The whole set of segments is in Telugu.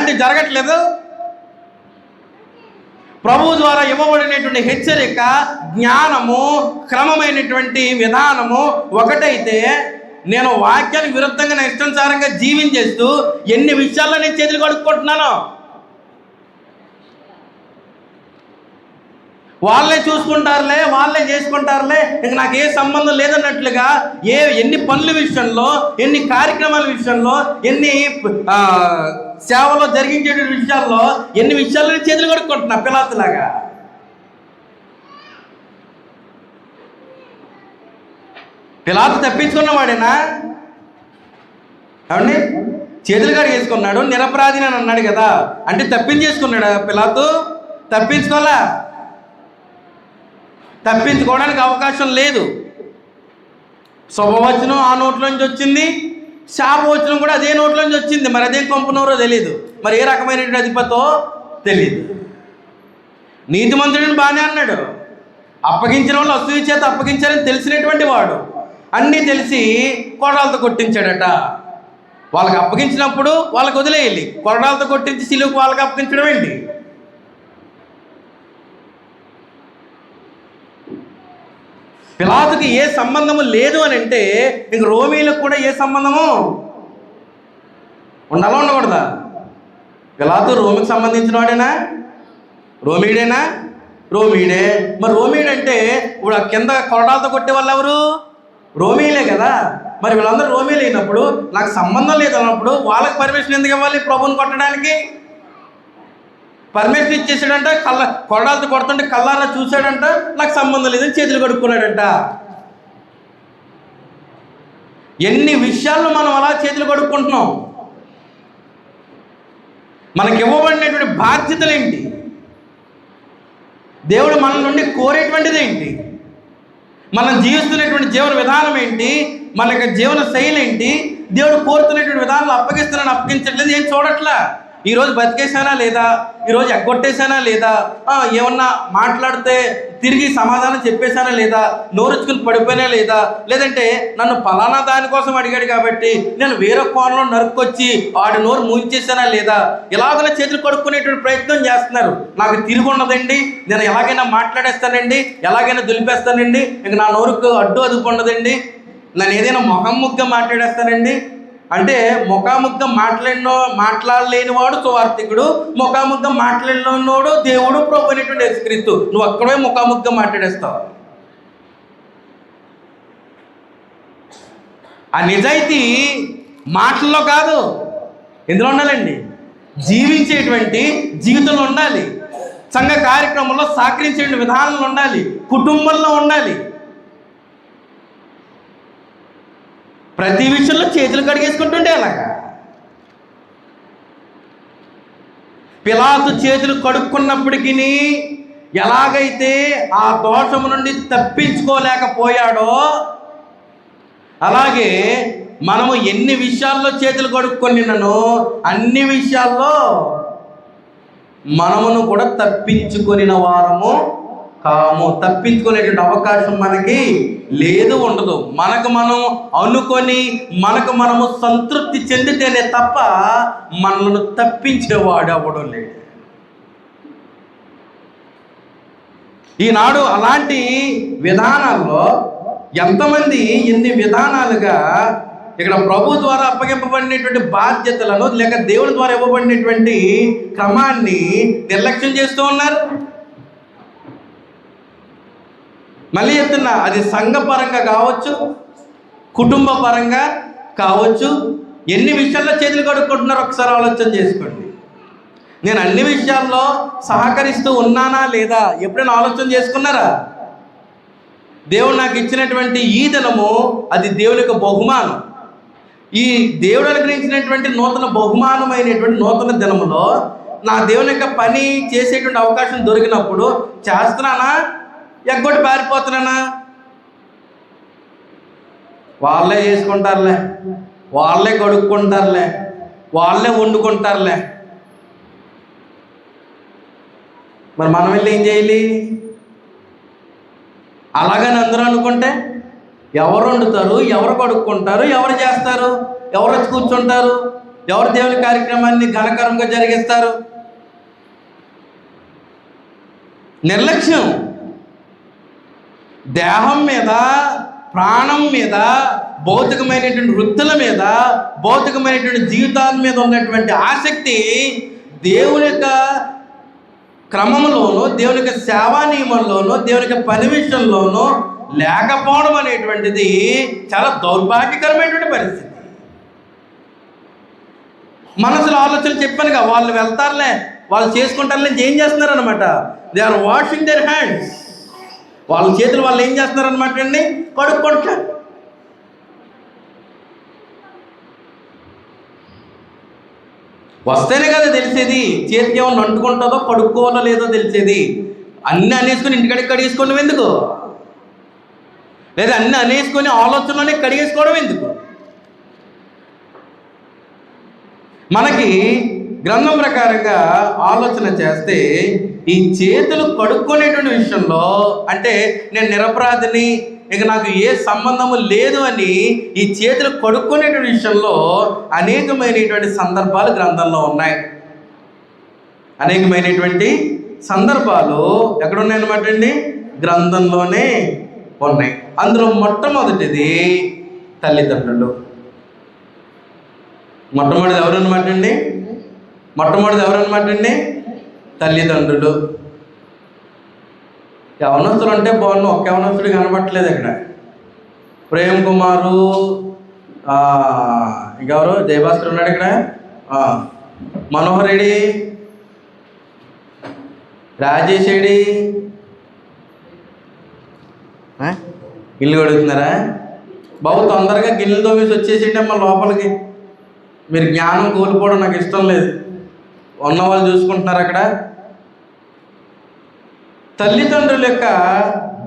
అలాంటివి జరగట్లేదు. ప్రభువు ద్వారా ఇవ్వబడినటువంటి హెచ్చరిక, జ్ఞానము, క్రమమైనటువంటి విధానము ఒకటైతే నేను వాక్యానికి విరుద్ధంగా నా ఇష్టానుసారంగా జీవించేస్తూ ఎన్ని విషయాల్లో నేను చేతులు కడుక్కుంటున్నాను. వాళ్ళే చూసుకుంటారులే, వాళ్ళే చేసుకుంటారులే, ఇంక నాకు ఏ సంబంధం లేదన్నట్లుగా ఎన్ని పనుల విషయంలో, ఎన్ని కార్యక్రమాల విషయంలో, ఎన్ని సేవలో జరిగించే విషయాల్లో, ఎన్ని విషయాల్లో చేతులు కడుక్కుంటున్నా పిలాతులాగా. పిలాతు తప్పించుకున్నవాడేనా? ఏమండి, చేతులు కడిగేసుకున్నాడు, నిరపరాధిని అని అన్నాడు కదా, అంటే తప్పించేసుకున్నాడు పిలాతు? తప్పించుకోవాలా? తప్పించుకోవడానికి అవకాశం లేదు. శుభవచనం ఆ నోట్లోంచి వచ్చింది, శాపవచనం కూడా అదే నోట్లోంచి వచ్చింది. మరి అదేం కొంపనోరో తెలియదు, మరి ఏ రకమైనటువంటి అధిపతో తెలియదు. నీతిమంతుడిని బాగానే అన్నాడు, అప్పగించిన వాళ్ళు అసూయ చేత అప్పగించారని తెలిసినటువంటి వాడు, అన్నీ తెలిసి కొరడాలతో కొట్టించాడట. వాళ్ళకి అప్పగించినప్పుడు వాళ్ళకి వదిలేయాలి, కొరడాలతో కొట్టించి సిలువుకు వాళ్ళకి అప్పగించడం ఏంటి? పిలాతుకి ఏ సంబంధము లేదు అని అంటే ఇంక రోమీలకు కూడా ఏ సంబంధము ఉండాలా ఉండకూడదా? పిలాతు రోమికి సంబంధించిన వాడేనా? రోమీడేనా? రోమీడే. మరి రోమీడంటే ఇప్పుడు ఆ కింద కొరడాలతో కొట్టే వాళ్ళు ఎవరు? రోమీలే కదా. మరి వీళ్ళందరూ రోమీలు అయినప్పుడు నాకు సంబంధం లేదు అన్నప్పుడు వాళ్ళకి పర్మిషన్ ఎందుకు ఇవ్వాలి ప్రభువుని కొట్టడానికి? పర్మిషన్ ఇచ్చేసాడంట, కొరడాలతో కొడుతుంటే కళ్ళారా చూశాడంట, నాకు సంబంధం లేదని చేతులు కడుక్కున్నాడంట. ఎన్ని విషయాల్లో మనం అలా చేతులు కడుక్కుంటున్నాం. మనకి ఇవ్వబడినటువంటి బాధ్యతలు ఏంటి? దేవుడు మన నుండి కోరేటువంటిది ఏంటి? మనం జీవిస్తున్నటువంటి జీవన విధానం ఏంటి? మన యొక్క జీవన శైలి ఏంటి? దేవుడు కోరుతున్నటువంటి విధానాలు అప్పగిస్తున్నాను, అప్పగించట్లేదు, ఏం చూడట్లా. ఈరోజు బతికేసానా లేదా, ఈరోజు ఎగ్గొట్టేశానా లేదా, ఏమన్నా మాట్లాడితే తిరిగి సమాధానం చెప్పేశానా లేదా, నోరుచ్చుకుని పడిపోయినా లేదా, లేదంటే నన్ను ఫలానా దానికోసం అడిగాడు కాబట్టి నేను వేరే కోణంలో నరుక్కొచ్చి వాడి నోరు మూయించేశానా లేదా, ఇలాగనే చేతులు కడుక్కునేటువంటి ప్రయత్నం చేస్తున్నారు. నాకు తిరిగి ఉన్నదండి, నేను ఎలాగైనా మాట్లాడేస్తానండి, ఎలాగైనా దులిపేస్తానండి, ఇంక నా నోరుకు అడ్డు అదుపు ఉండదండి, నన్ను ఏదైనా మొహమ్ముగ్గా మాట్లాడేస్తానండి అంటే ముఖాముఖం మాట్లాడలేనివాడు సువార్థికుడు, ముఖాముఖం మాట్లాడలేనివాడు దేవుడు ప్రభు అనేటువంటి యేసుక్రీస్తు. నువ్వు అక్కడే ముఖాముఖం మాట్లాడేస్తావు. ఆ నిజాయితీ మాటల్లో కాదు, ఎందులో ఉండాలండి? జీవించేటువంటి జీవితంలో ఉండాలి, సంఘ కార్యక్రమంలో సహకరించే విధానంలో ఉండాలి, కుటుంబంలో ఉండాలి. ప్రతి విషయంలో చేతులు కడిగేసుకుంటుండే అలాగా. పిలాతు చేతులు కడుక్కున్నప్పటికీ ఎలాగైతే ఆ దోషము నుండి తప్పించుకోలేకపోయాడో అలాగే మనము ఎన్ని విషయాల్లో చేతులు కడుక్కొనినో అన్ని విషయాల్లో మనమును కూడా తప్పించుకొనిన వారము కాము. తప్పించుకునేటువంటి అవకాశం మనకి లేదు, ఉండదు. మనకు మనం అనుకొని మనకు మనము సంతృప్తి చెందితేనే తప్ప మనల్ని తప్పించేవాడు ఎవడు లేడు. ఈనాడు అలాంటి విధానాల్లో ఎంతమంది ఎన్ని విధానాలుగా ఇక్కడ ప్రభు ద్వారా అప్పగింపబడినటువంటి బాధ్యతలను లేక దేవుని ద్వారా ఇవ్వబడినటువంటి క్రమాన్ని నిర్లక్ష్యం చేస్తూ ఉన్నారు. మళ్ళీ చెప్తున్నా, అది సంఘపరంగా కావచ్చు, కుటుంబ పరంగా కావచ్చు, ఎన్ని విషయాల్లో చేతులు కడుక్కుంటున్నారో ఒకసారి ఆలోచన చేసుకోండి. నేను అన్ని విషయాల్లో సహకరిస్తూ ఉన్నానా లేదా ఎప్పుడైనా ఆలోచన చేసుకున్నారా? దేవుడు నాకు ఇచ్చినటువంటి ఈ దినము అది దేవుని యొక్క బహుమానం. ఈ దేవుడు అనుగ్రహించినటువంటి నూతన బహుమానమైనటువంటి నూతన దినములో నా దేవుని యొక్క పని చేసేటువంటి అవకాశం దొరికినప్పుడు చేస్తున్నానా, ఎగ్గొట్టి పారిపోతున్నానా? వాళ్ళే చేసుకుంటారులే, వాళ్ళే కడుక్కుంటారులే, వాళ్ళే వండుకుంటారులే. మరి మనం వెళ్ళి ఏం చేయాలి? అలాగని అందరూ అనుకుంటే ఎవరు వండుతారు, ఎవరు కడుక్కుంటారు, ఎవరు చేస్తారు, ఎవరు వచ్చి కూర్చుంటారు? ఎవరు దేవుని కార్యక్రమాన్ని ఘనకరంగా జరిగిస్తారు? నిర్లక్ష్యం. దేహం మీద, ప్రాణం మీద, భౌతికమైనటువంటి వృత్తుల మీద, భౌతికమైనటువంటి జీవితాల మీద ఉన్నటువంటి ఆసక్తి దేవుని యొక్క క్రమంలోనూ, దేవుని యొక్క సేవా నియమంలోనూ, దేవుని యొక్క పని విషయంలోనూ లేకపోవడం అనేటువంటిది చాలా దౌర్భాగ్యకరమైనటువంటి పరిస్థితి. మనసులో ఆలోచన చెప్పానుగా, వాళ్ళు వెళ్తారులే, వాళ్ళు చేసుకుంటారులే, ఏం చేస్తున్నారు అనమాట? They are washing their hands. వాళ్ళ చేతులు వాళ్ళు ఏం చేస్తున్నారు అనమాట అండి? కడుక్కుంటారు. వస్తేనే కదా తెలిసేది చేతికి ఏమన్నా అంటుకుంటుందో కడుక్కోవాలో లేదో తెలిసేది. అన్నీ అనేసుకొని ఇంటికాడికి కడిగేసుకోవడం ఎందుకు? లేదా అన్నీ అనేసుకొని ఆలోచనలోనే కడిగేసుకోవడం ఎందుకు? మనకి గ్రంథం ప్రకారంగా ఆలోచన చేస్తే ఈ చేతులు కడుక్కునేటువంటి విషయంలో, అంటే నేను నిరపరాధిని, ఇక నాకు ఏ సంబంధము లేదు అని ఈ చేతులు కడుక్కునేటువంటి విషయంలో అనేకమైనటువంటి సందర్భాలు గ్రంథంలో ఉన్నాయి. అనేకమైనటువంటి సందర్భాలు ఎక్కడున్నాయన్నమాట అండి? గ్రంథంలోనే ఉన్నాయి. అందులో మొట్టమొదటిది తల్లిదండ్రులు. మొట్టమొదటిది ఎవరన్నమాట అండి? తల్లిదండ్రులు. యవనస్తులు అంటే బాగున్నాం, ఒక్క యవనస్తుడు కనబట్టలేదు ఇక్కడ. ప్రేమ్ కుమారు, ఇంకెవరు, జయభాస్కర్ ఉన్నాడు ఇక్కడ, మనోహర్ రెడ్డి, రాజేష్ రెడ్డి. ఇల్లు కడుగుతున్నారా బాబు? తొందరగా గిన్నెలు తోమేసి వచ్చేసిండి అమ్మ లోపలికి. మీరు జ్ఞానం కోల్పోవడం నాకు ఇష్టం లేదు. ఉన్నవాళ్ళు చూసుకుంటున్నారు అక్కడ. తల్లిదండ్రుల యొక్క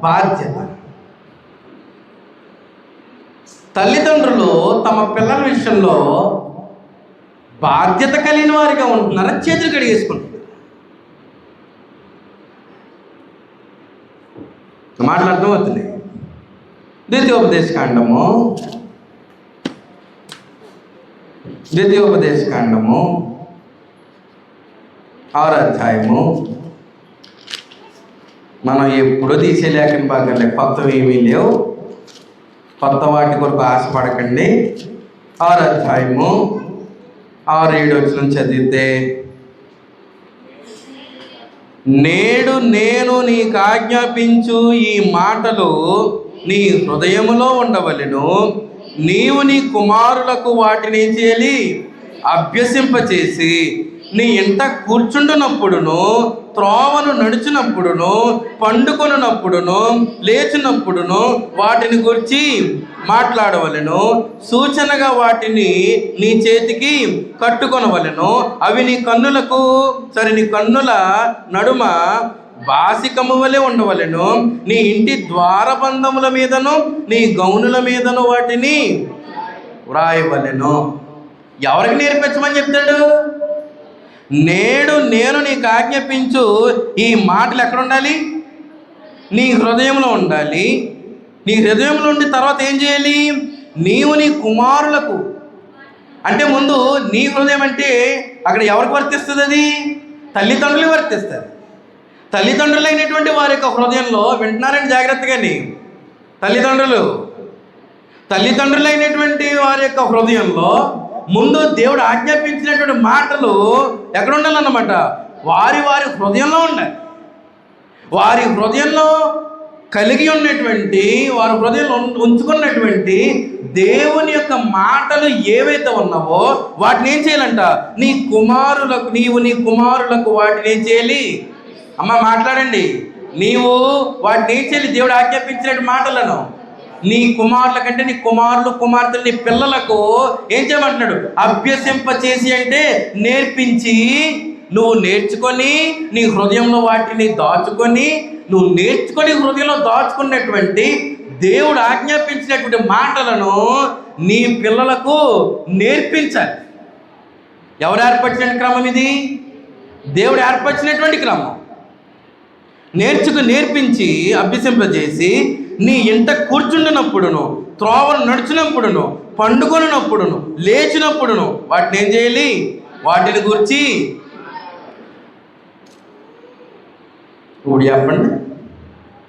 బాధ్యత. తల్లిదండ్రులు తమ పిల్లల విషయంలో బాధ్యత కలిగిన వారిగా ఉంటున్నారా? చేతులు కడిగేసుకుంటున్నారు. మాటలు అర్థమవుతుంది. ద్వితీయోపదేశకాండము 6వ అధ్యాయము. మనం ఎప్పుడో తీసేలేకని బాగా కొత్తవి ఏమీ లేవు, కొత్త వాటి కొరకు ఆశపడకండి. 6వ అధ్యాయము 6-7 వచనం చదివితే, నేడు నేను నీకు ఆజ్ఞాపించు ఈ మాటలు నీ హృదయములో ఉండవలెను. నీవు నీ కుమారులకు వాటిని చేయాలి అభ్యసింపచేసి, నీ ఇంట కూర్చుండునప్పుడును, త్రోవను నడుచునప్పుడును, పండుకొనున్నప్పుడును, లేచినప్పుడును వాటిని గురించి మాట్లాడవలెను. సూచనగా వాటిని నీ చేతికి కట్టుకొనవలెను. అవి నీ కన్నుల నడుమ బాసికము వలె ఉండవలెను. నీ ఇంటి ద్వారబంధముల మీదను, నీ గౌనుల మీదను వాటిని వ్రాయవలెను. ఎవరికి నేర్పించమని చెప్తాడు? నేడు నేను నీకు ఆజ్ఞాపించు ఈ మాటలు ఎక్కడ ఉండాలి? నీ హృదయంలో ఉండాలి. నీ హృదయంలో ఉండి తర్వాత ఏం చేయాలి? నీవు నీ కుమారులకు, అంటే ముందు నీ హృదయం అంటే అక్కడ ఎవరికి వర్తిస్తుంది? అది తల్లిదండ్రులు వర్తిస్తుంది. తల్లిదండ్రులైనటువంటి వారి యొక్క హృదయంలో, వింటున్నారండి జాగ్రత్తగాని, తల్లిదండ్రులైనటువంటి వారి యొక్క హృదయంలో ముందు దేవుడు ఆజ్ఞాపించినటువంటి మాటలు ఎక్కడ ఉండాలన్నమాట? వారి హృదయంలో ఉండాలి. వారి హృదయంలో కలిగి ఉన్నటువంటి, వారి హృదయంలో ఉంచుకున్నటువంటి దేవుని యొక్క మాటలు ఏవైతే ఉన్నావో వాటిని ఏం చేయాలంట? నీవు నీ కుమారులకు వాటిని ఏం చేయాలి? అమ్మ మాట్లాడండి. నీవు వాటిని ఏం చేయాలి? దేవుడు ఆజ్ఞాపించినట్టు మాటలను నీ కుమారుల కంటే నీ కుమారులు, కుమార్తెలు, నీ పిల్లలకు ఏం చేయమంటున్నాడు? అభ్యసింపచేసి, అంటే నేర్పించి, నువ్వు నేర్చుకొని నీ హృదయంలో వాటిని దాచుకొని, నువ్వు నేర్చుకొని హృదయంలో దాచుకున్నటువంటి దేవుడు ఆజ్ఞాపించినటువంటి మాటలను నీ పిల్లలకు నేర్పించాలి. ఎవరు ఏర్పరిచిన క్రమం ఇది? దేవుడు ఏర్పరిచినటువంటి క్రమం. నేర్పించి అభ్యసింపజేసి, నీ ఇంట కూర్చుండినప్పుడును, త్రోవను నడుచునప్పుడును, పండుకొనినప్పుడును లేచినప్పుడును వాటిని ఏం చేయాలి? వాటిని గురించి ఇప్పుడు చెప్పండి.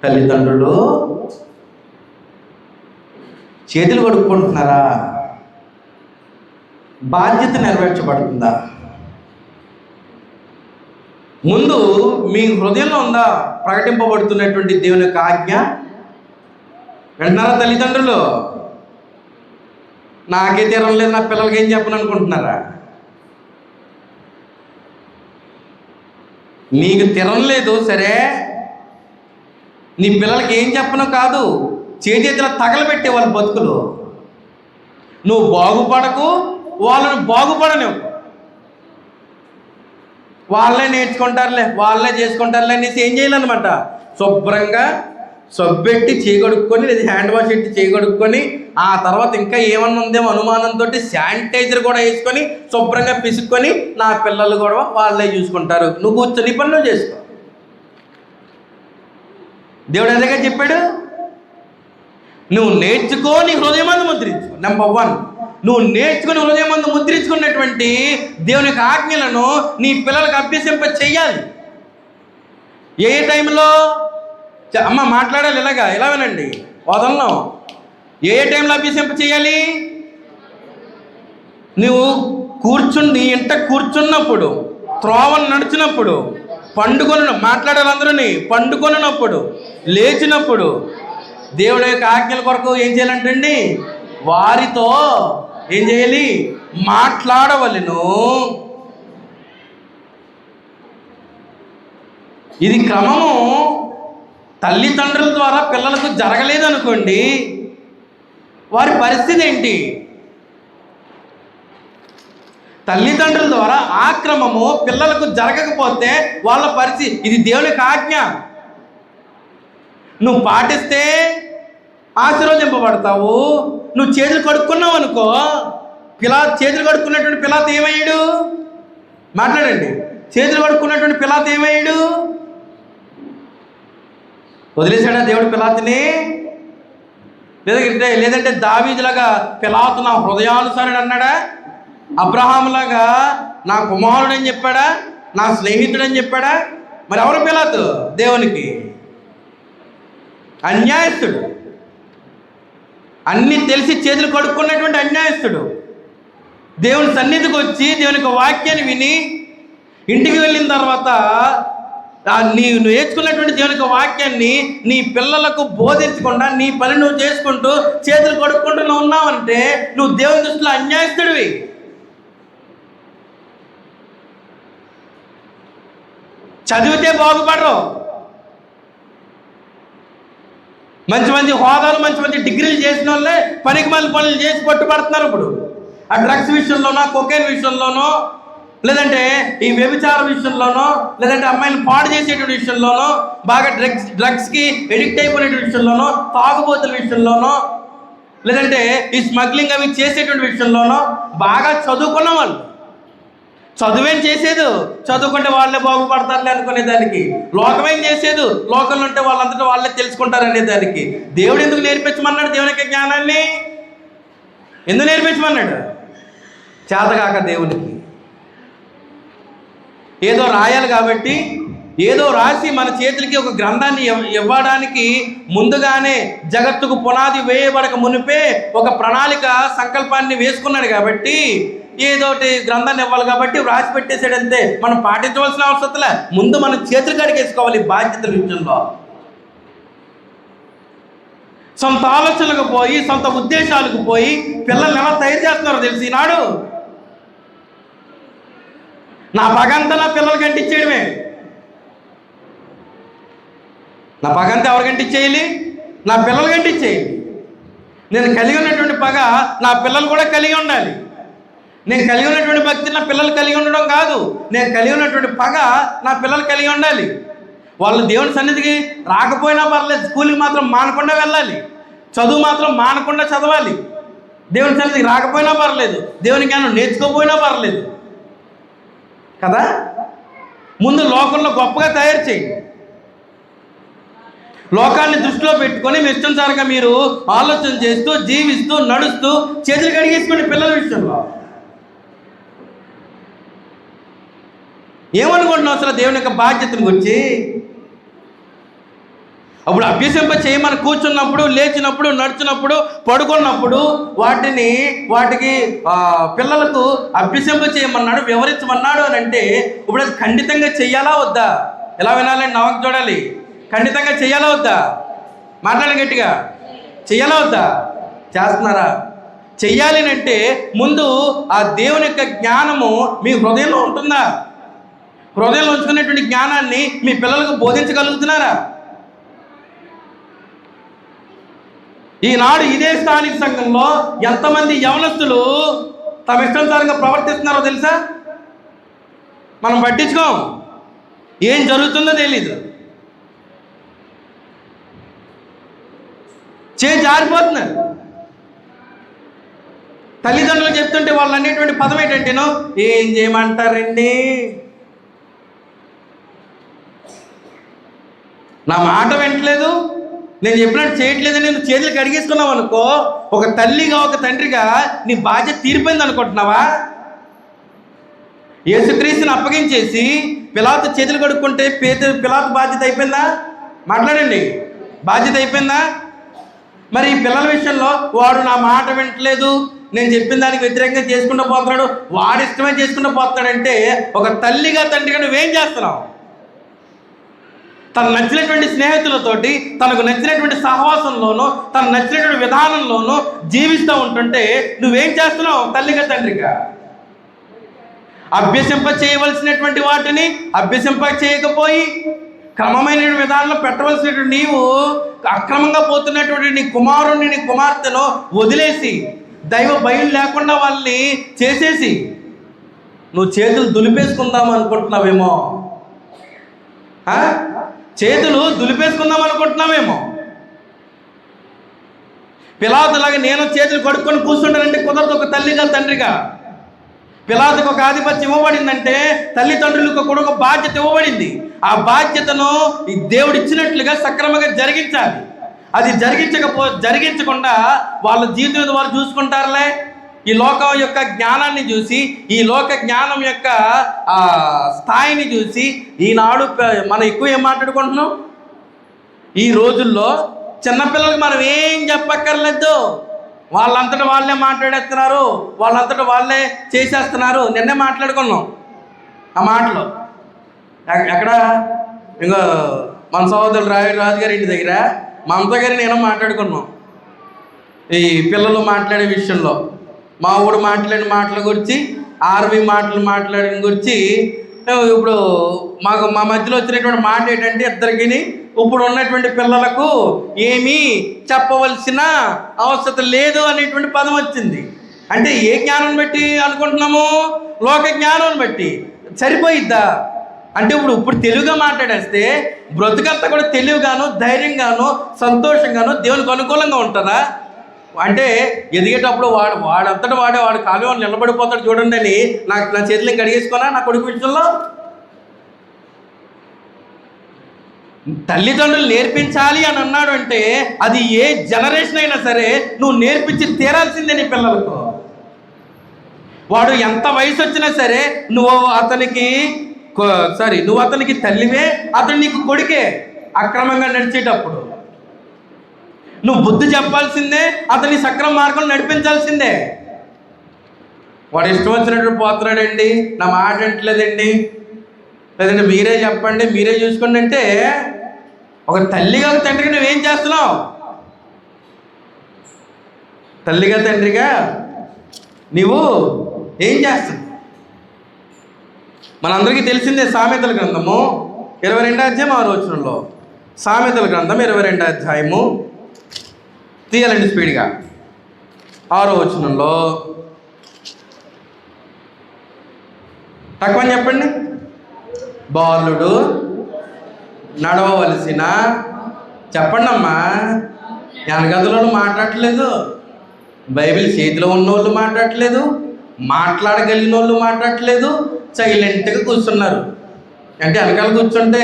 తల్లిదండ్రులు చేతులు కడుక్కుంటున్నారా? బాధ్యత నెరవేర్చబడుతుందా? ముందు మీ హృదయంలో ఉందా ప్రకటింపబడుతున్నటువంటి దేవుని యొక్క ఆజ్ఞ? వింటున్నారా తల్లిదండ్రులు? నాకే తీరం లేదు, నా పిల్లలకి ఏం చెప్పను అనుకుంటున్నారా? నీకు తీరం లేదు సరే, నీ పిల్లలకి ఏం చెప్పను కాదు, చేతిలో తగలబెట్టే వాళ్ళ బతుకులు. నువ్వు బాగుపడకు, వాళ్ళను బాగుపడలేవు. వాళ్ళే నేర్చుకుంటారులే, వాళ్ళే చేసుకుంటారులే అనేసి ఏం చేయాలన్నమాట, శుభ్రంగా సబ్బెట్టి చేయగొడుక్కొని లేదా హ్యాండ్ వాష్ పెట్టి చేయగొడుక్కొని ఆ తర్వాత ఇంకా ఏమన్నా ఉందేమో అనుమానంతో శానిటైజర్ కూడా వేసుకొని శుభ్రంగా పిసుక్కొని నా పిల్లలు కూడా వాళ్ళే చూసుకుంటారు. నువ్వు కూర్చొని పని నువ్వు చేసుకో. దేవుడు అదేగా చెప్పాడు, నువ్వు నేర్చుకో, నీ హృదయమందు ముద్రించుకో. నెంబర్ 1, నువ్వు నేర్చుకుని హృదయమందు ముద్రించుకున్నటువంటి దేవుని యొక్క ఆజ్ఞలను నీ పిల్లలకు అభ్యసింప చెయ్యాలి. ఏ టైంలో అమ్మ మాట్లాడాలి, ఇలా వినండి, వదలను. ఏ టైంలో అభ్యసింప చేయాలి? నువ్వు నీ ఇంట కూర్చున్నప్పుడు, త్రోవను నడిచినప్పుడు, మాట్లాడాలి అందరూని, పండుకొనినప్పుడు, లేచినప్పుడు. దేవుడి యొక్క ఆజ్ఞల కొరకు ఏం చేయాలంటండి? వారితో ఏం చేయాలి? మాట్లాడవలెను. ఇది క్రమము తల్లిదండ్రుల ద్వారా పిల్లలకు జరగలేదనుకోండి, వారి పరిస్థితి ఏంటి? తల్లిదండ్రుల ద్వారా ఆ క్రమము పిల్లలకు జరగకపోతే వాళ్ళ పరిస్థితి, ఇది దేవునికి ఆజ్ఞ. నువ్వు పాటిస్తే ఆశీర్వదింపబడతావు. నువ్వు చేతులు కడుక్కున్నావు అనుకో, చేతులు కడుక్కున్నటువంటి పిల్లాత ఏమయ్యాడు? మాట్లాడండి. చేతులు కడుక్కున్నటువంటి పిల్లాత ఏమయ్యాడు? వదిలేశాడా దేవుడు పిలాతుని? లేదంటే దావీదులాగా పిలాతు నా హృదయానుసారుడు అన్నాడా? అబ్రహాములాగా నా కుమారుడని చెప్పాడా? నా స్నేహితుడని చెప్పాడా? మరి ఎవరు పిలాతు? దేవునికి అన్యాయస్తుడు. అన్నీ తెలిసి చేతులు కడుక్కున్నటువంటి అన్యాయస్తుడు. దేవుని సన్నిధికి వచ్చి దేవునికి వాక్యాన్ని విని ఇంటికి వెళ్ళిన తర్వాత నీవు నేర్చుకున్నటువంటి దేవునికి వాక్యాన్ని నీ పిల్లలకు బోధించకుండా నీ పని నువ్వు చేసుకుంటూ చేతులు కడుక్కుంటూ నువ్వు ఉన్నావంటే నువ్వు దేవుని దృష్టిలో అన్యాయస్తుడివి. చదివితే బాగుపడరు. మంచి హోదాలు, మంచి డిగ్రీలు చేసిన వాళ్ళే పనికి మళ్ళీ పనులు చేసి పట్టుబడుతున్నారు. ఇప్పుడు ఆ డ్రగ్స్ విషయంలోనో, కొకైన్ విషయంలోనో, లేదంటే ఈ వ్యభిచార విషయంలోనో, లేదంటే అమ్మాయిని పాడు చేసేటువంటి విషయంలోనో, బాగా డ్రగ్స్కి ఎడిక్ట్ అయిపోయినటువంటి విషయంలోనో, తాగుబోతుల విషయంలోనో, లేదంటే ఈ స్మగ్లింగ్ అవి చేసేటువంటి విషయంలోనో బాగా చదువుకున్న వాళ్ళు. చదువేం చేసేది? చదువుకుంటే వాళ్ళే బాగుపడతారులే అనుకునేదానికి. లోకమేం చేసేది? లోకంలో ఉంటే వాళ్ళంతటా వాళ్ళే తెలుసుకుంటారు అనేదానికి. దేవుడు ఎందుకు నేర్పించమన్నాడు? దేవునికి జ్ఞానాన్ని ఎందుకు నేర్పించమన్నాడు? చేతగాక దేవునికి ఏదో రాయాలి కాబట్టి, ఏదో రాసి మన చేతులకి ఒక గ్రంథాన్ని ఇవ్వడానికి ముందుగానే జగత్తుకు పునాది వేయబడక మునిపే ఒక ప్రణాళిక సంకల్పాన్ని వేసుకున్నాడు కాబట్టి ఏదోటి గ్రంథాన్ని ఇవ్వాలి కాబట్టి రాసి పెట్టేసాడంతే. మనం పాటించవలసిన అవసరంలే. ముందు మనం చేతులు కడిగేసుకోవాలి బాధ్యతల విషయంలో. సొంత ఆలోచనలకు పోయి, సొంత ఉద్దేశాలకు పోయి పిల్లల్ని ఎలా తయారు చేస్తున్నారో తెలిసి ఈనాడు. నా పగంతా నా పిల్లలకి అంటించేయడమే. నా పగంతా ఎవరికి అంటించేయాలి? నా పిల్లలకి అంటించేయాలి. నేను కలిగి ఉన్నటువంటి పగ నా పిల్లలు కూడా కలిగి ఉండాలి. నేను కలిగి ఉన్నటువంటి భక్తి నా పిల్లలు కలిగి ఉండడం కాదు, నేను కలిగి ఉన్నటువంటి పగ నా పిల్లలు కలిగి ఉండాలి. వాళ్ళు దేవుని సన్నిధికి రాకపోయినా పర్లేదు, స్కూల్కి మాత్రం మానకుండా వెళ్ళాలి, చదువు మాత్రం మానకుండా చదవాలి. దేవుని సన్నిధికి రాకపోయినా పర్లేదు, దేవుని జ్ఞానం నేర్చుకోకపోయినా పర్లేదు కదా. ముందు లోకంలో గొప్పగా తయారు చేయండి. లోకాన్ని దృష్టిలో పెట్టుకొని మీ ఇష్టానుసారంగా మీరు ఆలోచన చేస్తూ జీవిస్తూ నడుస్తూ చేతులు కడిగేసుకోండి పిల్లల విషయంలో. ఏమనుకుంటున్నావు అసలు దేవుని యొక్క బాధ్యతను గురించి? అప్పుడు అభ్యసింప చేయమని కూర్చున్నప్పుడు, లేచినప్పుడు, నడిచినప్పుడు, పడుకున్నప్పుడు వాటికి పిల్లలకు అభ్యసింప చేయమన్నాడు, వివరించమన్నాడు అని అంటే ఇప్పుడు అది ఖండితంగా చెయ్యాలా వద్దా? ఎలా వినాలండి? నవకు చూడాలి. ఖండితంగా చెయ్యాలా వద్దా? మాట్లాడండి గట్టిగా. చెయ్యాలా వద్దా? చేస్తున్నారా? చెయ్యాలి అంటే ముందు ఆ దేవుని యొక్క జ్ఞానము మీ హృదయంలో ఉంటుందా? హృదయంలో ఉంచుకునేటువంటి జ్ఞానాన్ని మీ పిల్లలకు బోధించగలుగుతున్నారా? ఈనాడు ఇదే స్థానిక సంఘంలో ఎంతమంది యవనస్తులు తమ ఇష్టానుసారంగా ప్రవర్తిస్తున్నారో తెలుసా? మనం పట్టించుకోం, ఏం జరుగుతుందో తెలీదు, జారిపోతున్నారు. తల్లిదండ్రులు చెప్తుంటే వాళ్ళు అనేటువంటి పదం ఏంటంటేనో, ఏం చేయమంటారండి, నా మాట వింటలేదు, నేను చెప్పినట్టు చేయట్లేదని నువ్వు చేతులు కడిగేసుకున్నావు అనుకో, ఒక తల్లిగా ఒక తండ్రిగా నీ బాధ్యత తీరిపోయింది అనుకుంటున్నావా? యేసుక్రీస్తుని అప్పగించేసి పిలాతు చేతులు కడుక్కుంటే పిలాతు బాధ్యత అయిపోయిందా? మాట్లాడండి, బాధ్యత అయిపోయిందా? మరి ఈ పిల్లల విషయంలో వాడు నా మాట వింటలేదు, నేను చెప్పిన దానికి వ్యతిరేకంగా చేసుకుంటూ పోతున్నాడు, వాడి ఇష్టమే చేసుకుంటూ పోతున్నాడంటే ఒక తల్లిగా తండ్రిగా నువ్వేం చేస్తున్నావు? తను నచ్చినటువంటి స్నేహితులతోటి, తనకు నచ్చినటువంటి సహవాసంలోనూ, తను నచ్చినటువంటి విధానంలోనూ జీవిస్తూ ఉంటుంటే నువ్వేం చేస్తున్నావు? తల్లిగా తండ్రిగా అభ్యసింప చేయవలసినటువంటి వాటిని అభ్యసింప చేయకపోయి క్రమమైన విధానంలో పెట్టవలసినటువంటి నీవు అక్రమంగా పోతున్నటువంటి నీ కుమారుణ్ణి, నీ కుమార్తెను వదిలేసి దైవ భయం లేకుండా వాళ్ళని చేసేసి నువ్వు చేతులు దులిపేసుకుందాం అనుకుంటున్నావేమో. చేతులు దులిపేసుకుందాం అనుకుంటున్నావేమో. పిలాతులాగా నేను చేతులు కడుక్కొని కూర్చుంటానంటే కుదరదు. ఒక తల్లిగా తండ్రిగా పిలాతుకు ఒక ఆధిపత్యం ఇవ్వబడిందంటే తల్లిదండ్రులకు కూడా ఒక బాధ్యత ఇవ్వబడింది. ఆ బాధ్యతను ఈ దేవుడు ఇచ్చినట్లుగా సక్రమంగా జరిగించాలి. అది జరిగించకుండా వాళ్ళ జీవితం వారు చూసుకుంటారులే. ఈ లోకం యొక్క జ్ఞానాన్ని చూసి, ఈ లోక జ్ఞానం యొక్క స్థాయిని చూసి ఈనాడు మనం ఎక్కువ ఏం మాట్లాడుకుంటున్నాం? ఈ రోజుల్లో చిన్నపిల్లలకు మనం ఏం చెప్పక్కర్లేదు, వాళ్ళంతటా వాళ్ళే మాట్లాడేస్తున్నారు, వాళ్ళంతటా వాళ్ళే చేసేస్తున్నారు. నిన్నే మాట్లాడుకున్నాం ఆ మాటలు. ఎక్కడ ఇంకా మన సహోదరులు రాజు గారి ఇంటి దగ్గర మమత గారి నేను మాట్లాడుకున్నాం ఈ పిల్లలు మాట్లాడే విషయంలో. మా ఊడు మాట్లాడిన మాటల గురించి, ఆర్మీ మాట్లాడిన గురించి. ఇప్పుడు మా మధ్యలో వచ్చినటువంటి మాట ఏంటంటే, ఇద్దరికి ఇప్పుడు ఉన్నటువంటి పిల్లలకు ఏమీ చెప్పవలసిన అవసరం లేదు అనేటువంటి పదం వచ్చింది. అంటే ఏ జ్ఞానం బట్టి అనుకుంటున్నాము? లోక జ్ఞానం బట్టి. సరిపోయిద్దా? అంటే ఇప్పుడు తెలుగుగా మాట్లాడేస్తే బ్రతుకంతా కూడా తెలివిగాను, ధైర్యంగాను, సంతోషంగాను, దేవునికి అనుకూలంగా ఉంటుందా? అంటే ఎదిగేటప్పుడు వాడంతటా వాడు కాలువ నిలబడిపోతాడు చూడండి అని నా చేతులు కడిగేసుకోనా నా కొడుకు విషయంలో? తల్లిదండ్రులు నేర్పించాలి అని అన్నాడు అంటే అది ఏ జనరేషన్ అయినా సరే నువ్వు నేర్పించి తీరాల్సిందే నీ పిల్లలకు. వాడు ఎంత వయసు వచ్చినా సరే నువ్వు అతనికి తల్లివే, అతను నీకు కొడుకే. అక్రమంగా నడిచేటప్పుడు నువ్వు బుద్ధి చెప్పాల్సిందే, అతని సక్రమ మార్గం నడిపించాల్సిందే. వాడు ఇష్టం వచ్చినట్టు పోతున్నాడండి, నా మాట వింటలేదండి, లేదంటే మీరే చెప్పండి, మీరే చూసుకోండి అంటే ఒక తల్లిగా తండ్రిగా నువ్వేం చేస్తున్నావు? తల్లిగా తండ్రిగా నువ్వు ఏం చేస్తున్నావు? మనందరికీ తెలిసిందే సామెతల గ్రంథము 22వ అధ్యాయం 6వ వచనంలో. సామెతల గ్రంథం 22వ అధ్యాయము తీయాలండి స్పీడ్గా. 6వ వచనంలో తక్కువ చెప్పండి. బాలుడు నడవవలసిన, చెప్పండి అమ్మా, వెనగదులో మాట్లాడట్లేదు, బైబిల్ చేతిలో ఉన్నోళ్ళు మాట్లాడట్లేదు, మాట్లాడగలిగిన వాళ్ళు మాట్లాడట్లేదు, సైలెంట్గా కూర్చున్నారు. అంటే వెనకాల కూర్చుంటే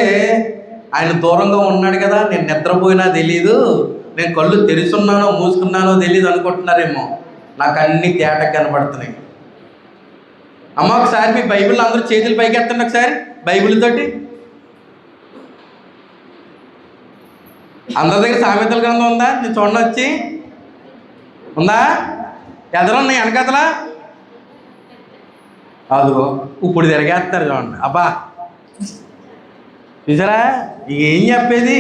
ఆయన దూరంగా ఉన్నాడు కదా, నేను నిద్రపోయినా తెలీదు, నేను కళ్ళు తెరుచున్నానో మూసుకున్నానో తెలీదు అనుకుంటున్నారేమో. నాకు అన్ని తేటగా కనబడుతున్నాయి. అమ్మ ఒకసారి మీ బైబిల్ అందరూ చేతులు పైకి ఎత్తండి ఒకసారి, బైబిల్ తోటి. అందరి దగ్గర సామెతల గ్రంథం ఉందా? నేను చూడండి వచ్చి ఉందా? ఎదరున్నాయి వెనకతలా? అదిగో ఇప్పుడు తిరగేస్తారు చూడండి. అబ్బా చూసారా, ఏం చెప్పేది?